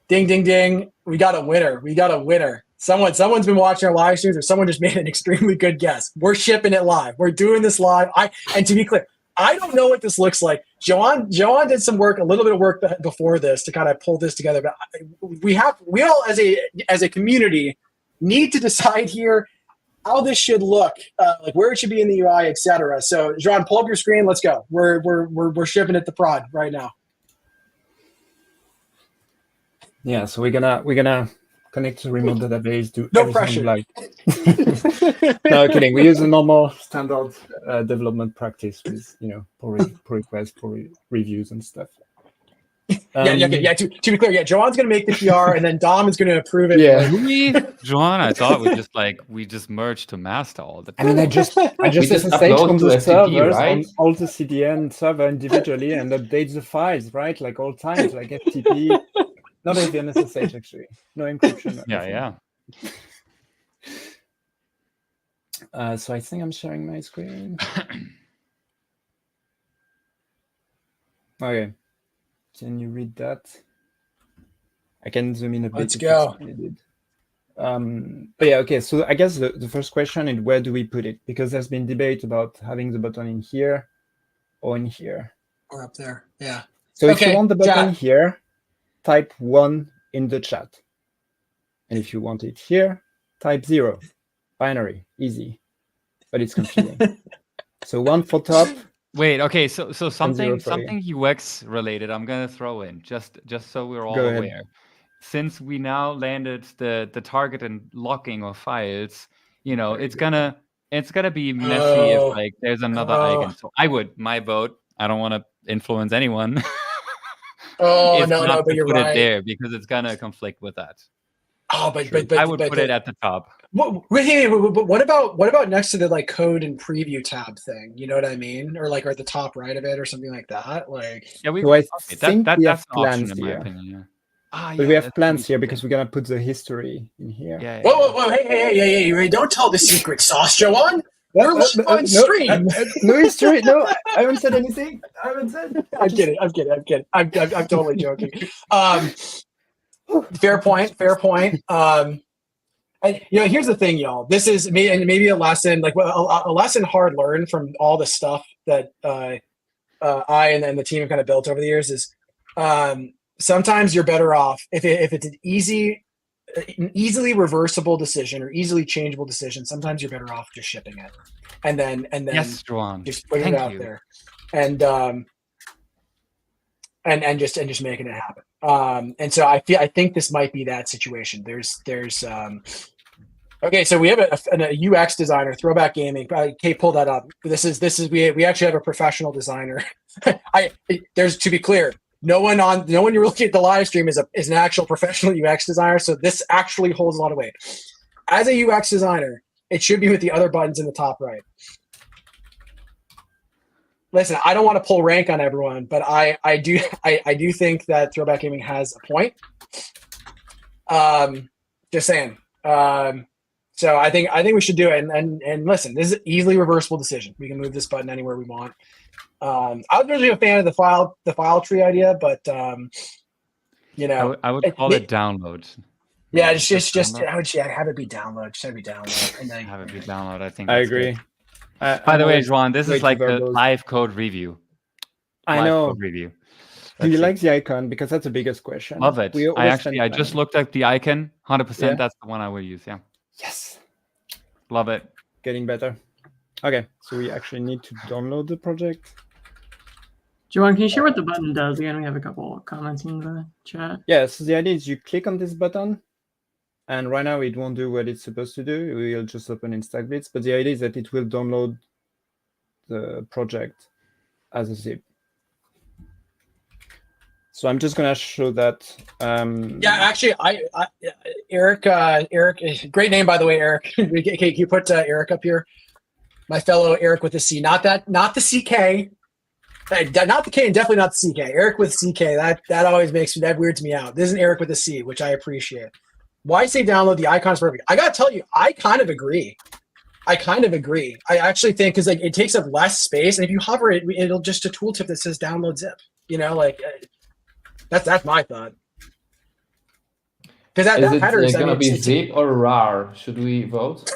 Ding, ding, ding. We got a winner. We got a winner. Someone's been watching our live streams, or someone just made an extremely good guess. We're shipping it live. We're doing this live. And to be clear, I don't know what this looks like. Joanne did some work, a little bit of work before this to kind of pull this together. But we all as a community need to decide here how this should look, like where it should be in the UI, etc. So, Joanne, pull up your screen. Let's go. We're shipping it to prod right now. Yeah, so we're gonna connect to remote database, do no everything pressure. like no kidding. We use a normal standard development practice with, you know, pull requests, pull reviews and stuff. Yeah. To be clear, yeah, Joanne's gonna make the PR, and then Dom is gonna approve it. Yeah, Joanne, I thought we just merged to master all the. I mean, I just SSH on the servers, right? On all the CDN server individually, and updates the files, right? Like all times, like FTP. Not even SSH, actually. No encryption. Yeah. So I think I'm sharing my screen. Okay. Can you read that? I can zoom in a bit. Let's go. But yeah, okay. So I guess the first question is, where do we put it? Because there's been debate about having the button in here or in here. Or up there. Yeah. So if you want the button here, type 1 in the chat. And if you want it here, type 0. Binary, easy. But it's confusing. So 1 for top. Wait, okay, so something UX related I'm gonna throw in, just so we're all aware. Since we now landed the target and locking of files, you know, it's gonna be messy if like there's another icon. So my vote, I don't want to influence anyone. But you're put right. it there because it's gonna conflict with that. But I would put it at the top. What about next to the like code and preview tab thing? You know what I mean? Or like, or at the top right of it, or something like that. Like, yeah, that's an option in my opinion. Yeah. But we have plans here because we're gonna put the history in here. Whoa! Hey! Don't tell the secret sauce, Joanne. We're live on stream. No history. No, I haven't said anything. I'm kidding. I'm totally joking. Fair point. And, here's the thing, y'all. This is maybe a lesson, like a lesson hard learned from all the stuff that I and the team have kind of built over the years is sometimes you're better off if it's an easily reversible decision or easily changeable decision. Sometimes you're better off just shipping it, and then yes, Juan. just putting it out there, and just making it happen. And so I think this might be that situation. There's okay, so we have a UX designer, Throwback Gaming. Kate, pull that up. This is we actually have a professional designer. There's, to be clear, no one you're looking at the live stream is an actual professional UX designer. So this actually holds a lot of weight. As a UX designer, it should be with the other buttons in the top right. Listen, I don't want to pull rank on everyone, but I do think that Throwback Gaming has a point. Just saying. So I think we should do it. And listen, this is an easily reversible decision. We can move this button anywhere we want. I was really a fan of the file tree idea, but I would call it download. Yeah, I would have it be download. Just have it be download, and then have it be download. I think I agree. By the way, Juan, this is like the live code review. I know. Code review. Do you like the icon? Because that's the biggest question. Love it. I just looked at the icon. 100%. Yeah. That's the one I will use. Yeah. Yes. Love it. Getting better. Okay, so we actually need to download the project. Joanne, can you share what the button does? Again, we have a couple of comments in the chat. Yeah, so the idea is you click on this button, and right now it won't do what it's supposed to do. It will just open in StackBlitz, but the idea is that it will download the project as a zip. So I'm just gonna show that. Yeah, actually, Eric, great name by the way, Eric. Can you put Eric up here? My fellow Eric with a C, not the CK, not the K, and definitely not the CK. Eric with CK. That always weirds me out. This is an Eric with a C, which I appreciate. Why say download? The icon's perfect. I gotta tell you, I kind of agree. I actually think because it takes up less space, and if you hover it, it'll just a tooltip that says download zip. That's my thought. Because that header is going to be zip or rar. Should we vote?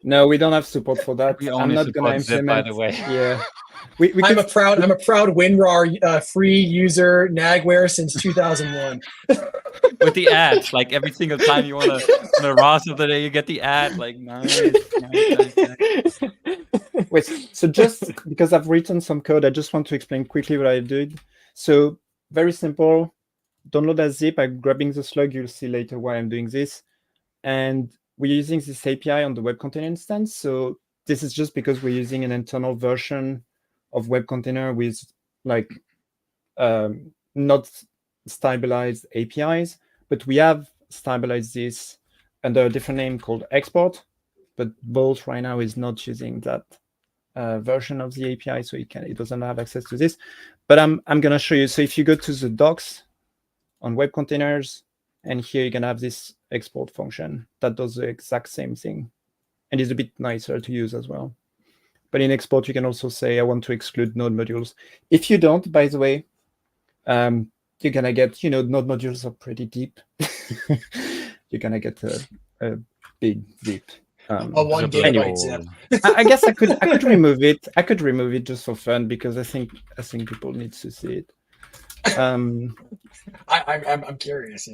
No, we don't have support for that. I'm not going to implement. Zip, by the way. Yeah. I'm a proud WinRAR free user Nagware since 2001. With the ads, like every single time you want to raw something, you get the ad. Like nice. Wait, so just because I've written some code, I just want to explain quickly what I did. So very simple. Download as zip. I'm grabbing the slug. You'll see later why I'm doing this. And we're using this API on the web container instance. So this is just because we're using an internal version of web container with not stabilized APIs, but we have stabilized this under a different name called export. But Bolt right now is not using that version of the API, so it doesn't have access to this. But I'm gonna show you. So if you go to the docs on web containers, and here you can have this export function that does the exact same thing, and is a bit nicer to use as well. But in export, you can also say, I want to exclude node modules. If you don't, by the way, you're gonna get, node modules are pretty deep. You're gonna get a big zip. A 1 gigabyte zip. I guess I could remove it. I could remove it just for fun because I think people need to see it. I'm curious,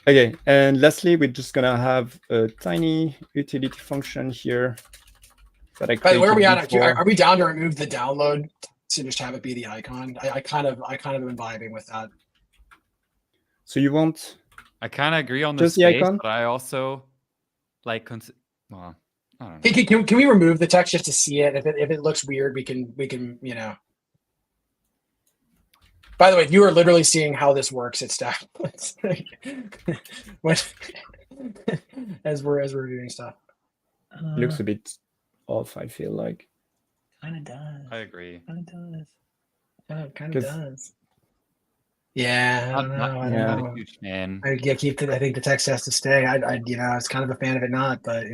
Okay, and lastly, we're just gonna have a tiny utility function here that I. By the way, where are we at? Are we down to remove the download to just have it be the icon? I kind of am vibing with that. So you want? I kind of agree on the space, but I also like. Well, I don't know. Can we remove the text just to see it? If it looks weird, we can. By the way, you are literally seeing how this works at Stack. as we're doing stuff. Looks a bit off, I feel like. Kind of does. I agree. Kind of does. Yeah, it kind of does. Yeah, I don't know. Not a huge fan. I think the text has to stay. I it's kind of a fan of it not, but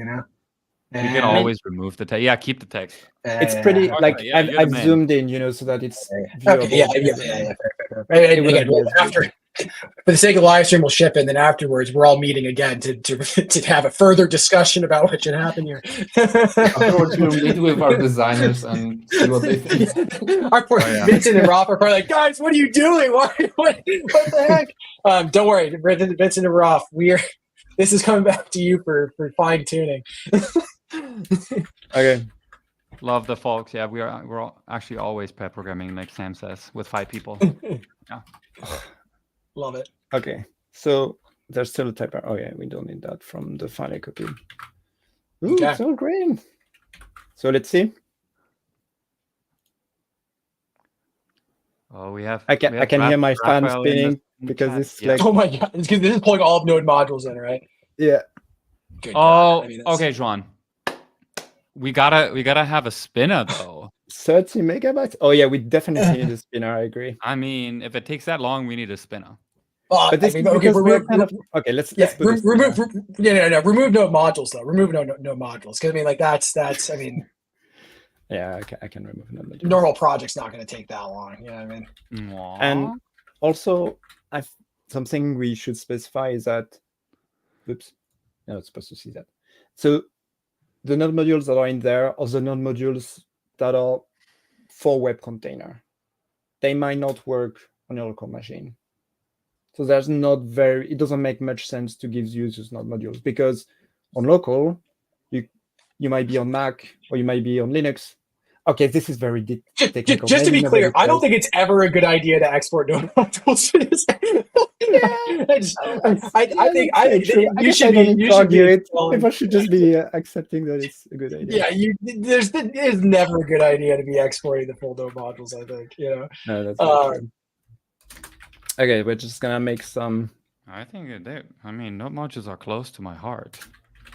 You can always remove the text. Yeah, keep the text. It's pretty like I've zoomed in, so that it's viewable. Okay, fair. Again, after, for the sake of the live stream, we'll ship in. Then afterwards, we're all meeting again to have a further discussion about what should happen here. Afterwards, we'll meet with our designers and see what they think. Our poor Vincent and Rolf are probably like, guys, what are you doing? What the heck? Don't worry, Vincent and Rolf, this is coming back to you for fine tuning. Okay. Love the folks. Yeah, we're actually always pair programming, like Sam says, with 5 people. Yeah. Love it. Okay, so there's still a typo. Oh yeah, we don't need that from the final copy. Ooh, okay. It's all green. So let's see. Oh, we have. I can hear my fan spinning because this is like. Oh my god! It's because this is pulling all of Node modules in, right? Yeah. Good okay, Joan. We gotta have a spinner though. 30 megabytes. Oh yeah, we definitely need a spinner. I agree. I mean, if it takes that long, we need a spinner. But this okay, let's remove Node modules though. Remove Node modules because I mean, like that's I mean. Yeah, I can remove Node modules. Normal project's not going to take that long. You know what I mean? Aww. And also, something we should specify is that. Oops, you're not supposed to see that. So. The node modules that are in there are the node modules that are for web container. They might not work on your local machine. So it doesn't make much sense to give users node modules because on local, you might be on Mac or you might be on Linux. Okay, this is very technical. Just to be clear, I don't think it's ever a good idea to export node modules. I think you should argue it. People should just be accepting that it's a good idea. Yeah, it is never a good idea to be exporting the full node modules. I think No, that's true. Okay, we're just gonna make some. I think node modules are close to my heart.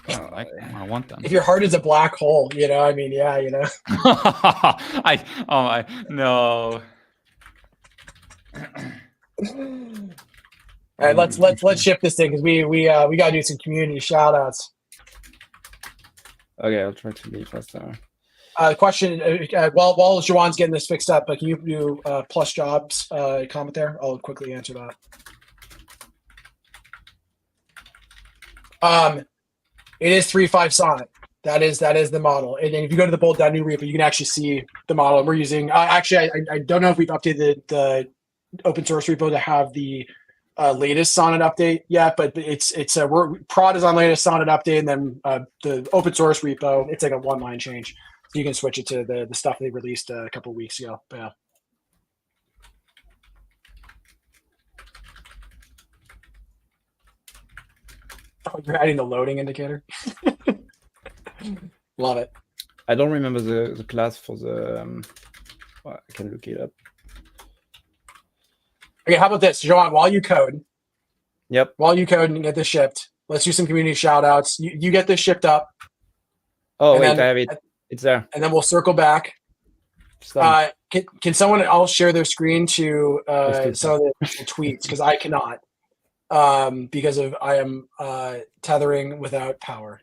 I want them. If your heart is a black hole, I mean, yeah, no. All right, let's ship this thing because we gotta do some community shout outs. Okay, I'll try to be faster. Question while Joan's getting this fixed up, can you do plus jobs comment there? I'll quickly answer that. It is 3.5 Sonnet. That is the model. And then if you go to the bolt.new repo, you can actually see the model we're using. Actually, I don't know if we've updated the open source repo to have the latest Sonnet update yet, but prod is on latest Sonnet update, and then the open source repo, it's like a 1-line change. So you can switch it to the stuff they released a couple of weeks ago. But, yeah. Oh, you're adding the loading indicator. Love it. I don't remember the class for the. I can look it up. Okay, how about this, Joan? While you code. Yep. While you code and get this shipped, let's do some community shout outs. You get this shipped up. Oh wait, I have it. It's there. And then we'll circle back. Can someone else share their screen to some of the tweets because I cannot. Because I am tethering without power.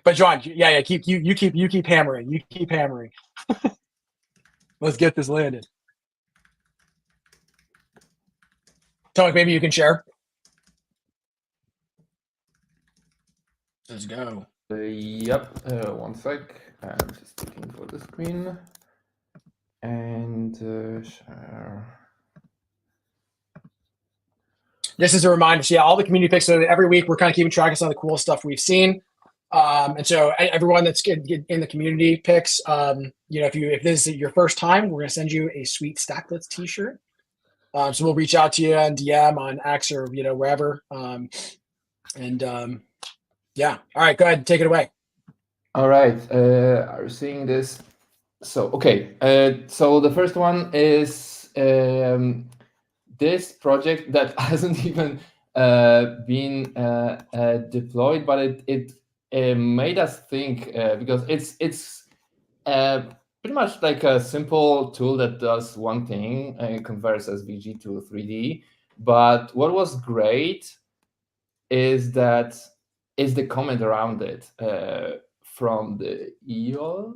But John, you keep hammering. You keep hammering. Let's get this landed. Tony, maybe you can share. Let's go. Yep. One sec. I'm just looking for the screen and share. This is a reminder. So yeah, all the community picks. So every week we're kind of keeping track of some of the cool stuff we've seen. And so everyone that's in the community picks, if this is your first time, we're going to send you a sweet Stacklets t-shirt. So we'll reach out to you on DM on X or wherever. Yeah. All right, go ahead and take it away. All right. Are you seeing this? So okay. So the first one is this project that hasn't even been deployed, but it made us think because it's pretty much like a simple tool that does one thing and converts SVG to 3D. But what was great is that is the comment around it from the EOL.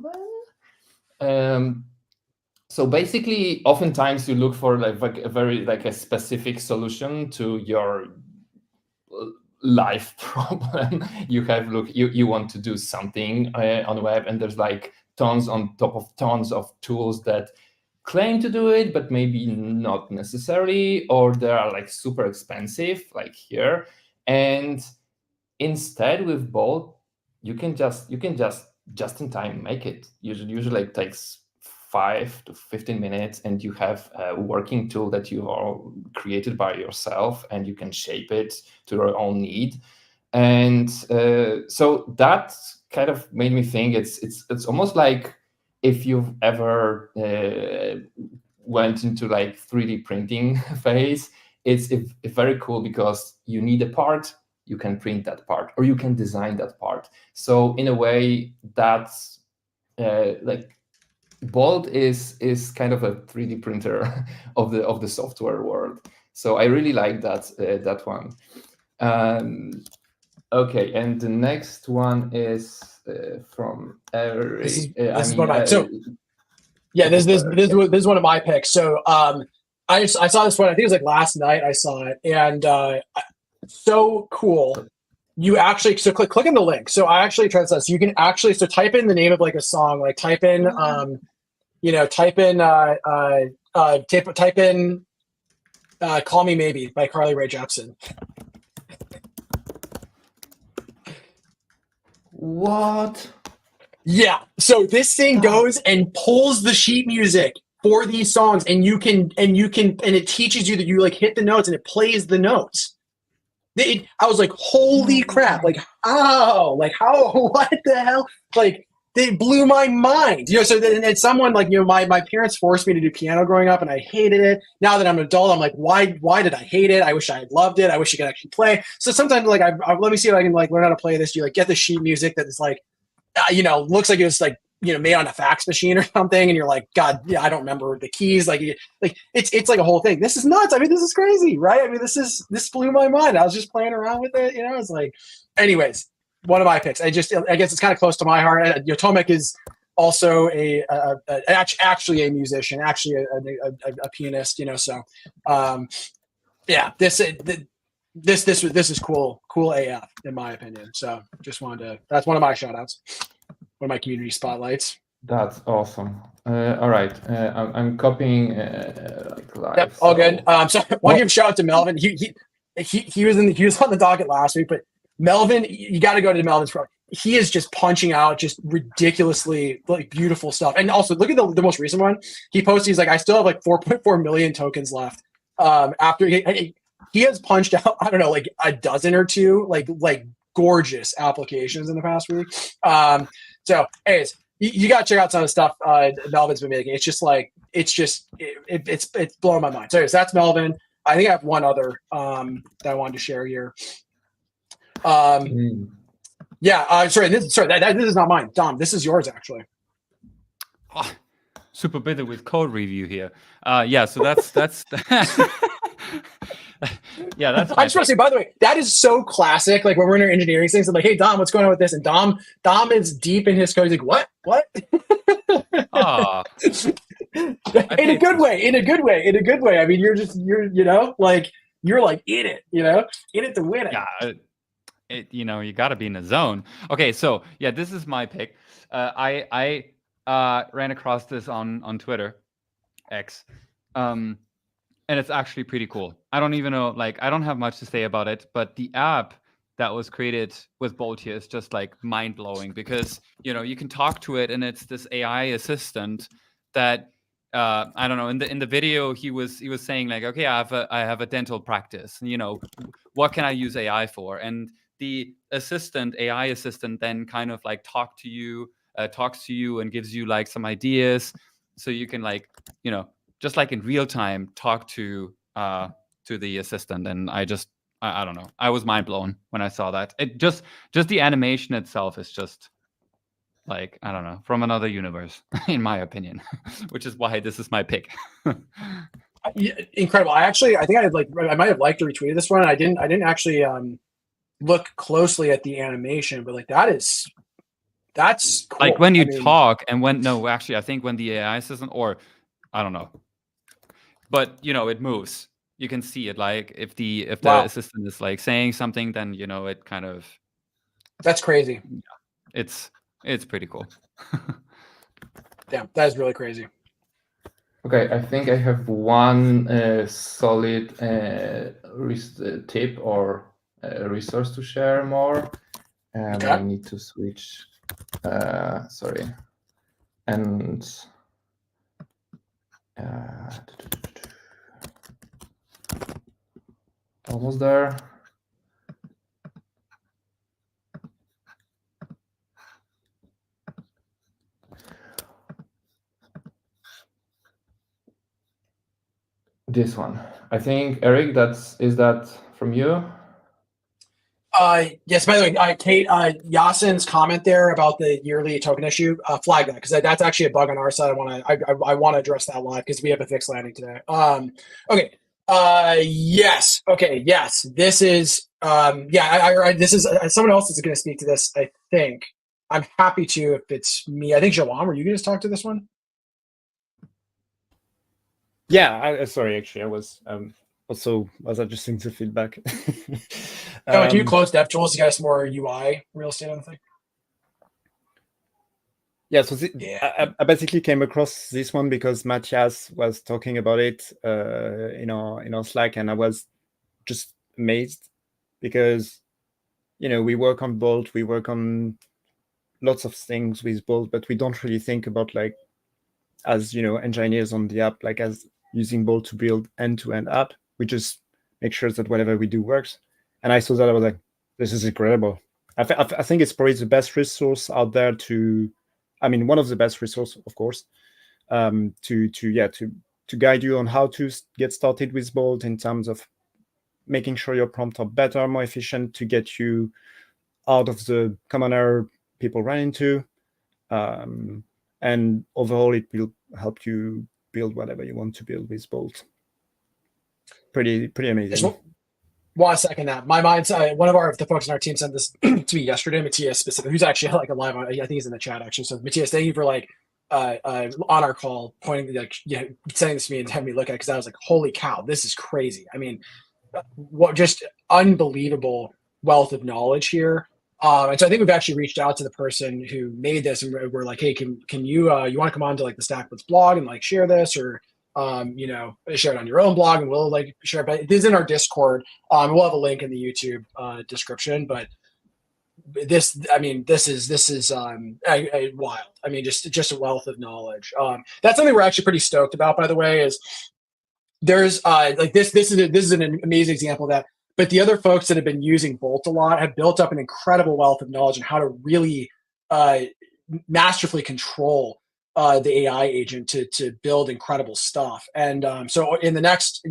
So basically, oftentimes you look for like a very a specific solution to your life problem. You want to do something on the web, and there's like tons on top of tons of tools that claim to do it, but maybe not necessarily, or they are like super expensive, like here. And instead, with Bolt, you can just in time make it. Usually it takes 5 to 15 minutes, and you have a working tool that you all created by yourself, and you can shape it to your own need. And so that kind of made me think it's almost like if you've ever went into like 3D printing phase, it's very cool because you need a part, you can print that part, or you can design that part. So in a way, that's like Bolt is kind of a 3D printer of the software world. So I really like that one. Okay, and the next one is from Eric. This is one of mine. So yeah, this is one of my picks. So I saw this one. I think it was like last night. I saw it, and so cool. You actually click on the link. So I actually tried this. So you can actually type in the name of like a song, like type in type in "Call Me Maybe" by Carly Rae Jepsen. What? Yeah. So this thing goes and pulls the sheet music for these songs, and it teaches you that you like hit the notes and it plays the notes. I was like, holy crap! Like, how? What the hell? Like, they blew my mind. So then someone like, my parents forced me to do piano growing up, and I hated it. Now that I'm an adult, I'm like, why did I hate it? I wish I had loved it. I wish I could actually play. So sometimes like, let me see if I can like learn how to play this. You like get the sheet music that is like, looks like it was like, made on a fax machine or something, and you're like, God, yeah, I don't remember the keys. Like it's like a whole thing. This is nuts. I mean, this is crazy, right? I mean, this blew my mind. I was just playing around with it. It's like, anyways, one of my picks. I guess it's kind of close to my heart. Tomek is also actually a musician, actually a pianist. So yeah, this is cool AF in my opinion. So just wanted to. That's one of my shout outs. One of my community spotlights. That's awesome. All right, I'm copying like live. Yep, all good. So I want to give a shout out to Melvin. He was on the docket last week, but Melvin, you got to go to Melvin's pro. He is just punching out just ridiculously like beautiful stuff. And also look at the most recent one. He posted. He's like, I still have like 4.4 million tokens left. After he has punched out, I don't know, like a dozen or two like gorgeous applications in the past week. So, anyways, you got to check out some of the stuff Melvin's been making. It's just like it's blowing my mind. So, anyways, that's Melvin. I think I have one other that I wanted to share here. Yeah. Sorry. This is not mine, Dom. This is yours, actually. Oh, super bitter with code review here. Yeah. So that's. Yeah, that's. I just want to say, by the way, that is so classic. Like when we're in our engineering things, I'm like, "Hey, Dom, what's going on with this?" And Dom is deep in his code. He's like, "What?" In a good way. I mean, you're like you're like in it, in it to win it. Yeah, you got to be in the zone. Okay, so yeah, this is my pick. I ran across this on Twitter, X. And it's actually pretty cool. I don't even know, I don't have much to say about it, but the app that was created with Bolt here is just like mind blowing because, you can talk to it and it's this AI assistant that, I don't know, in the video, he was saying like, okay, I have a dental practice, what can I use AI for? And the AI assistant then kind of like talks to you and gives you like some ideas. So you can just like in real time talk to the assistant. And I don't know, I was mind blown when I saw that. It just the animation itself is just like, I don't know, from another universe in my opinion, which is why this is my pick. Incredible. I think I might have liked or retweeted this one. I didn't actually look closely at the animation, but like that's cool. Like when you talk and actually, I think when the AI assistant, or I don't know, but it moves. You can see it. Like if the assistant is like saying something, then it kind of. That's crazy. Yeah, it's pretty cool. Damn, that is really crazy. Okay, I think I have one solid tip or resource to share more. Okay. I need to switch. Sorry, and almost there. This one, I think, Eric. Is that from you? Yes. By the way, Kate, Yasin's comment there about the yearly token issue, flag that, because that's actually a bug on our side. I want to address that live because we have a fixed landing today. Okay. Yes. Okay. Yes. This is. This is someone else is going to speak to this. I think I'm happy to if it's me. I think Joanne, were you going to talk to this one? Yeah. Sorry. Actually, I was. Also, was adjusting to feedback. Can you close DevTools to get us more UI real estate on the thing? Yeah, so I basically came across this one because Matthias was talking about it in our Slack, and I was just amazed because we work on Bolt, we work on lots of things with Bolt, but we don't really think about like as engineers on the app, like as using Bolt to build end-to-end app. We just make sure that whatever we do works. And I saw that, I was like, this is incredible. I think it's probably the best resource out there one of the best resources, of course, to guide you on how to get started with Bolt in terms of making sure your prompts are better, more efficient, to get you out of the common error people run into. And overall, it will help you build whatever you want to build with Bolt. Pretty amazing. Want to second that. My mind's one of the folks on our team sent this to me yesterday. Matthias specifically, who's actually like a live on. I think he's in the chat actually. So Matthias, thank you for like on our call pointing sending this to me and having me look at it, because I was like, holy cow, this is crazy. I mean, what just unbelievable wealth of knowledge here. And so I think we've actually reached out to the person who made this, and we're like, hey, can you you want to come on to like the StackBlitz blog and like share this, or share it on your own blog, and we'll like share it. But it is in our Discord. We'll have a link in the YouTube description. But this is wild. I mean, just a wealth of knowledge. That's something we're actually pretty stoked about, by the way. Is there's this is an amazing example of that. But the other folks that have been using Bolt a lot have built up an incredible wealth of knowledge on how to really masterfully control the AI agent to build incredible stuff. And so in the next,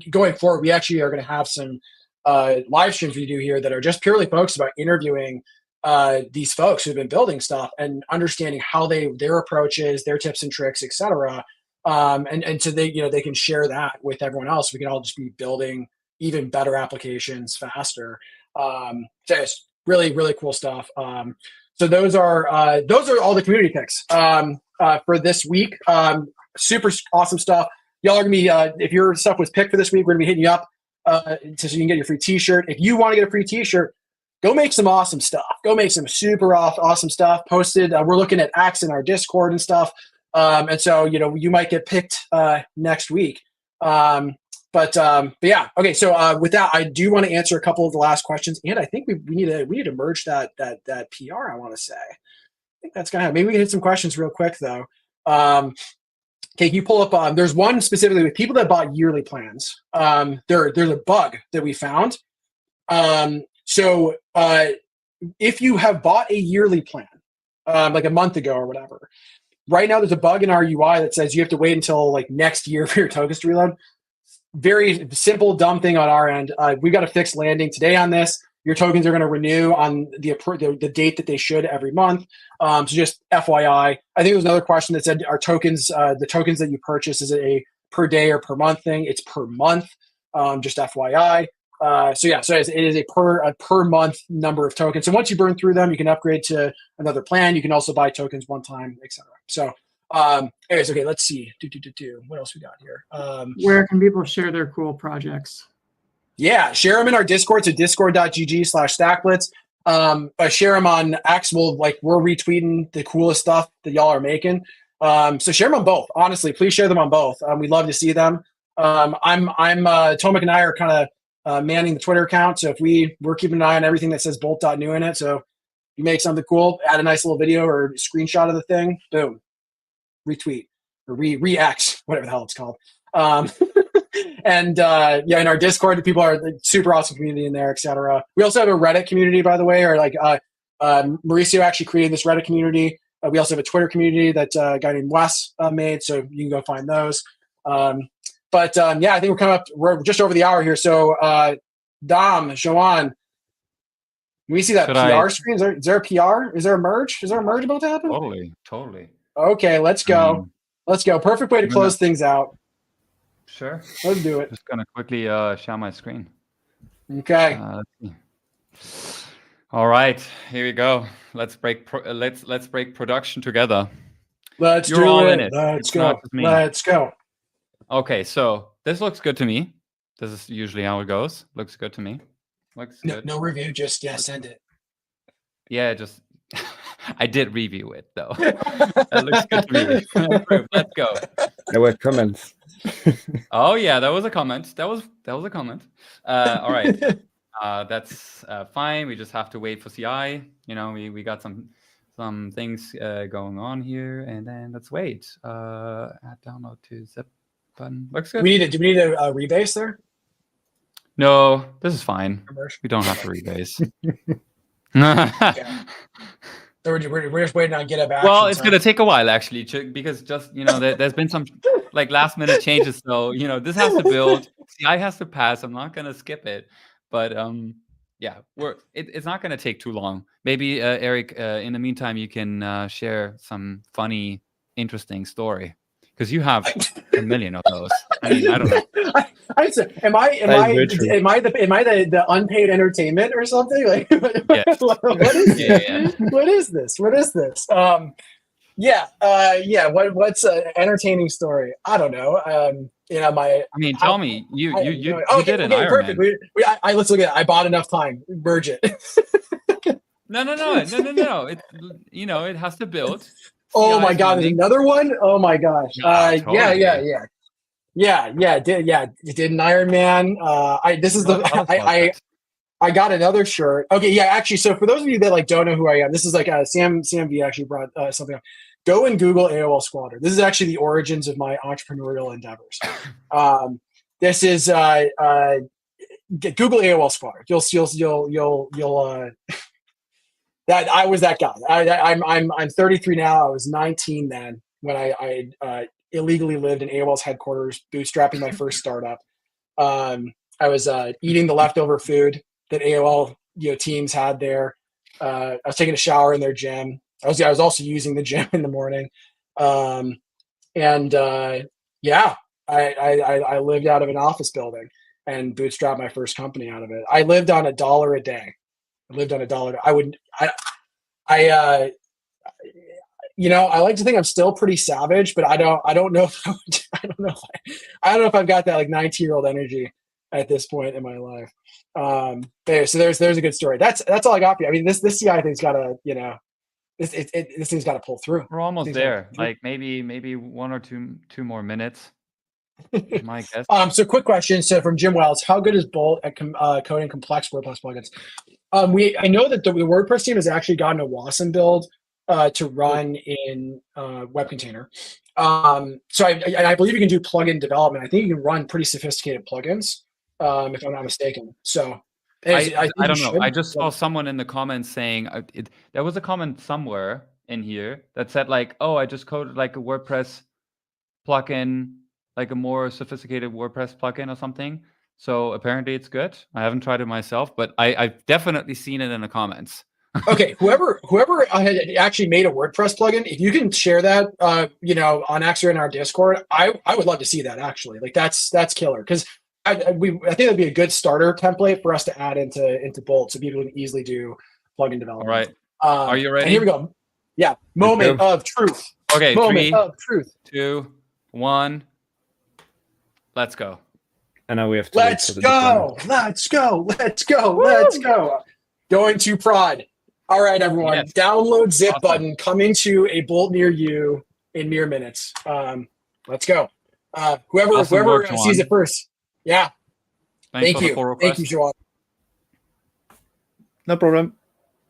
going forward, we actually are going to have some live streams we do here that are just purely focused about interviewing these folks who've been building stuff and understanding how their approaches, their tips and tricks, etc. And so they can share that with everyone else. We can all just be building even better applications faster. So it's really, really cool stuff. So those are all the community picks for this week. Super awesome stuff. Y'all are gonna be if your stuff was picked for this week, we're gonna be hitting you up so you can get your free T-shirt. If you want to get a free T-shirt, go make some awesome stuff. Go make some super awesome stuff. Posted. We're looking at acts in our Discord and stuff. And so you might get picked next week. But yeah, okay. So with that, I do want to answer a couple of the last questions, and I think we need to merge that PR. I want to say, I think that's gonna happen. Maybe we can hit some questions real quick though. Okay, can you pull up? There's one specifically with people that bought yearly plans. There's a bug that we found. So if you have bought a yearly plan, like a month ago or whatever, right now there's a bug in our UI that says you have to wait until like next year for your tokens to reload. Very simple, dumb thing on our end. We got a fixed landing today on this. Your tokens are going to renew on the date that they should every month. So just FYI. I think there was another question that said, are tokens, the tokens that you purchase, is it a per day or per month thing? It's per month, just FYI. So it is a per month number of tokens. So once you burn through them, you can upgrade to another plan. You can also buy tokens one time, etc. So anyways, okay, let's see. What else we got here? Where can people share their cool projects? Yeah, share them in our Discord. So discord.gg/stackblitz. Share them on X. We're retweeting the coolest stuff that y'all are making. So share them on both. Honestly, please share them on both. We'd love to see them. Tomek and I are kind of manning the Twitter account. So if we're keeping an eye on everything that says bolt.new in it. So you make something cool, add a nice little video or screenshot of the thing, boom, retweet or re-X, whatever the hell it's called. And in our Discord, people are super awesome community in there, etc. We also have a Reddit community, by the way, or Mauricio actually created this Reddit community. We also have a Twitter community that a guy named Wes made, so you can go find those. I think we're just over the hour here. So Dom, Joanne, we see that PR screen. Is there a PR? Is there a merge? Is there a merge about to happen? Totally. Okay, let's go. Let's go. Perfect way to close things out. Sure. Let's do it. Just gonna quickly share my screen. Okay. All right, here we go. Let's break production together. You're all in it. Let's go. Let's go. Okay, so this looks good to me. This is usually how it goes. Looks good to me. Looks good. No review. Just send it. Yeah, just I did review it though. That looks good to me. Let's go. There were comments. Oh yeah, that was a comment. That was a comment. All right. That's fine. We just have to wait for CI. We got some things going on here, and then let's wait. Add download to zip button. Looks good. Do we need a rebase there? No, this is fine. We don't have to rebase. Okay. So we're just waiting on GitHub Actions. Well, it's gonna take a while actually, because just there's been some last minute changes. So this has to build. CI has to pass. I'm not gonna skip it, but it's not gonna take too long. Maybe Eric, in the meantime, you can share some funny, interesting story, because you have a million of those. I mean, I don't know. Am I the unpaid entertainment or something? Like, yes. What is this? What's an entertaining story? I don't know. Tell me. You did an Iron perfect. Man. Let's look at it. I bought enough time. Merge it. No. It has to build. Oh my God! There's another one. Oh my gosh! Totally. Did an Iron Man. I got another shirt. Okay, yeah, actually. So for those of you that don't know who I am, this is Sam V actually brought something up. Go and Google AOL Squatter. This is actually the origins of my entrepreneurial endeavors. This is Google AOL Squatter. You'll that I was that guy. I'm 33 now. I was 19 then when I illegally lived in AOL's headquarters, bootstrapping my first startup. I was eating the leftover food that AOL teams had there. I was taking a shower in their gym. I was also using the gym in the morning. I lived out of an office building and bootstrapped my first company out of it. I lived on $1 a day. I like to think I'm still pretty savage, but I don't know if I've got that 19-year-old energy at this point in my life. So there's a good story. That's all I got for you. I mean, this CI thing's got to, this thing's got to pull through. We're almost there. Maybe 1 or 2 more minutes. My guess. So quick question. So from Jim Wells, how good is Bolt at coding complex WordPress plugins? I know that the WordPress team has actually gotten a Wasm build to run in Web Container. So I believe you can do plugin development. I think you can run pretty sophisticated plugins, if I'm not mistaken. So I don't know. I just saw someone in the comments saying there was a comment somewhere in here that said I just coded a WordPress plugin, a more sophisticated WordPress plugin or something. So apparently it's good. I haven't tried it myself, but I've definitely seen it in the comments. Okay, whoever had actually made a WordPress plugin, if you can share that, on X or in our Discord, I would love to see that actually. That's killer, because think that'd be a good starter template for us to add into Bolt, so people can easily do plugin development. All right. Are you ready? And here we go. Yeah. Moment of truth. Okay. Moment 3, of truth. 2, 1. Let's go. And now we have to Let's go. Let's go. Let's go. Let's go. Going to prod. All right, everyone. Yes. Download zip Awesome. button coming to a Bolt near you in mere minutes. Let's go. Whoever Awesome work, sees it first. Yeah. Thanks Thank for the you. pull request. Thank you, Joanne. No problem.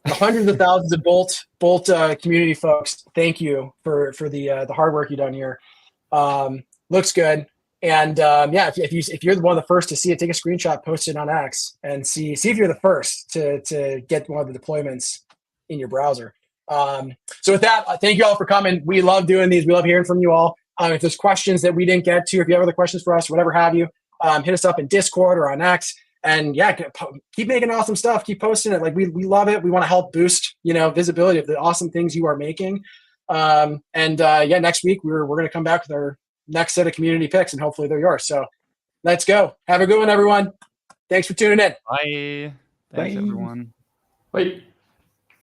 Hundreds of thousands of Bolt community folks. Thank you for the hard work you've done here. Looks good. And if you're one of the first to see it, take a screenshot, post it on X, and see if you're the first to get one of the deployments in your browser. So with that, thank you all for coming. We love doing these. We love hearing from you all. If there's questions that we didn't get to, if you have other questions for us, whatever have you, hit us up in Discord or on X. And yeah, keep making awesome stuff. Keep posting it. Like we love it. We want to help boost visibility of the awesome things you are making. Next week we're going to come back with our next set of community picks, and hopefully they're yours. So let's go. Have a good one, everyone. Thanks for tuning in. Bye. Thanks, Bye. everyone. Wait.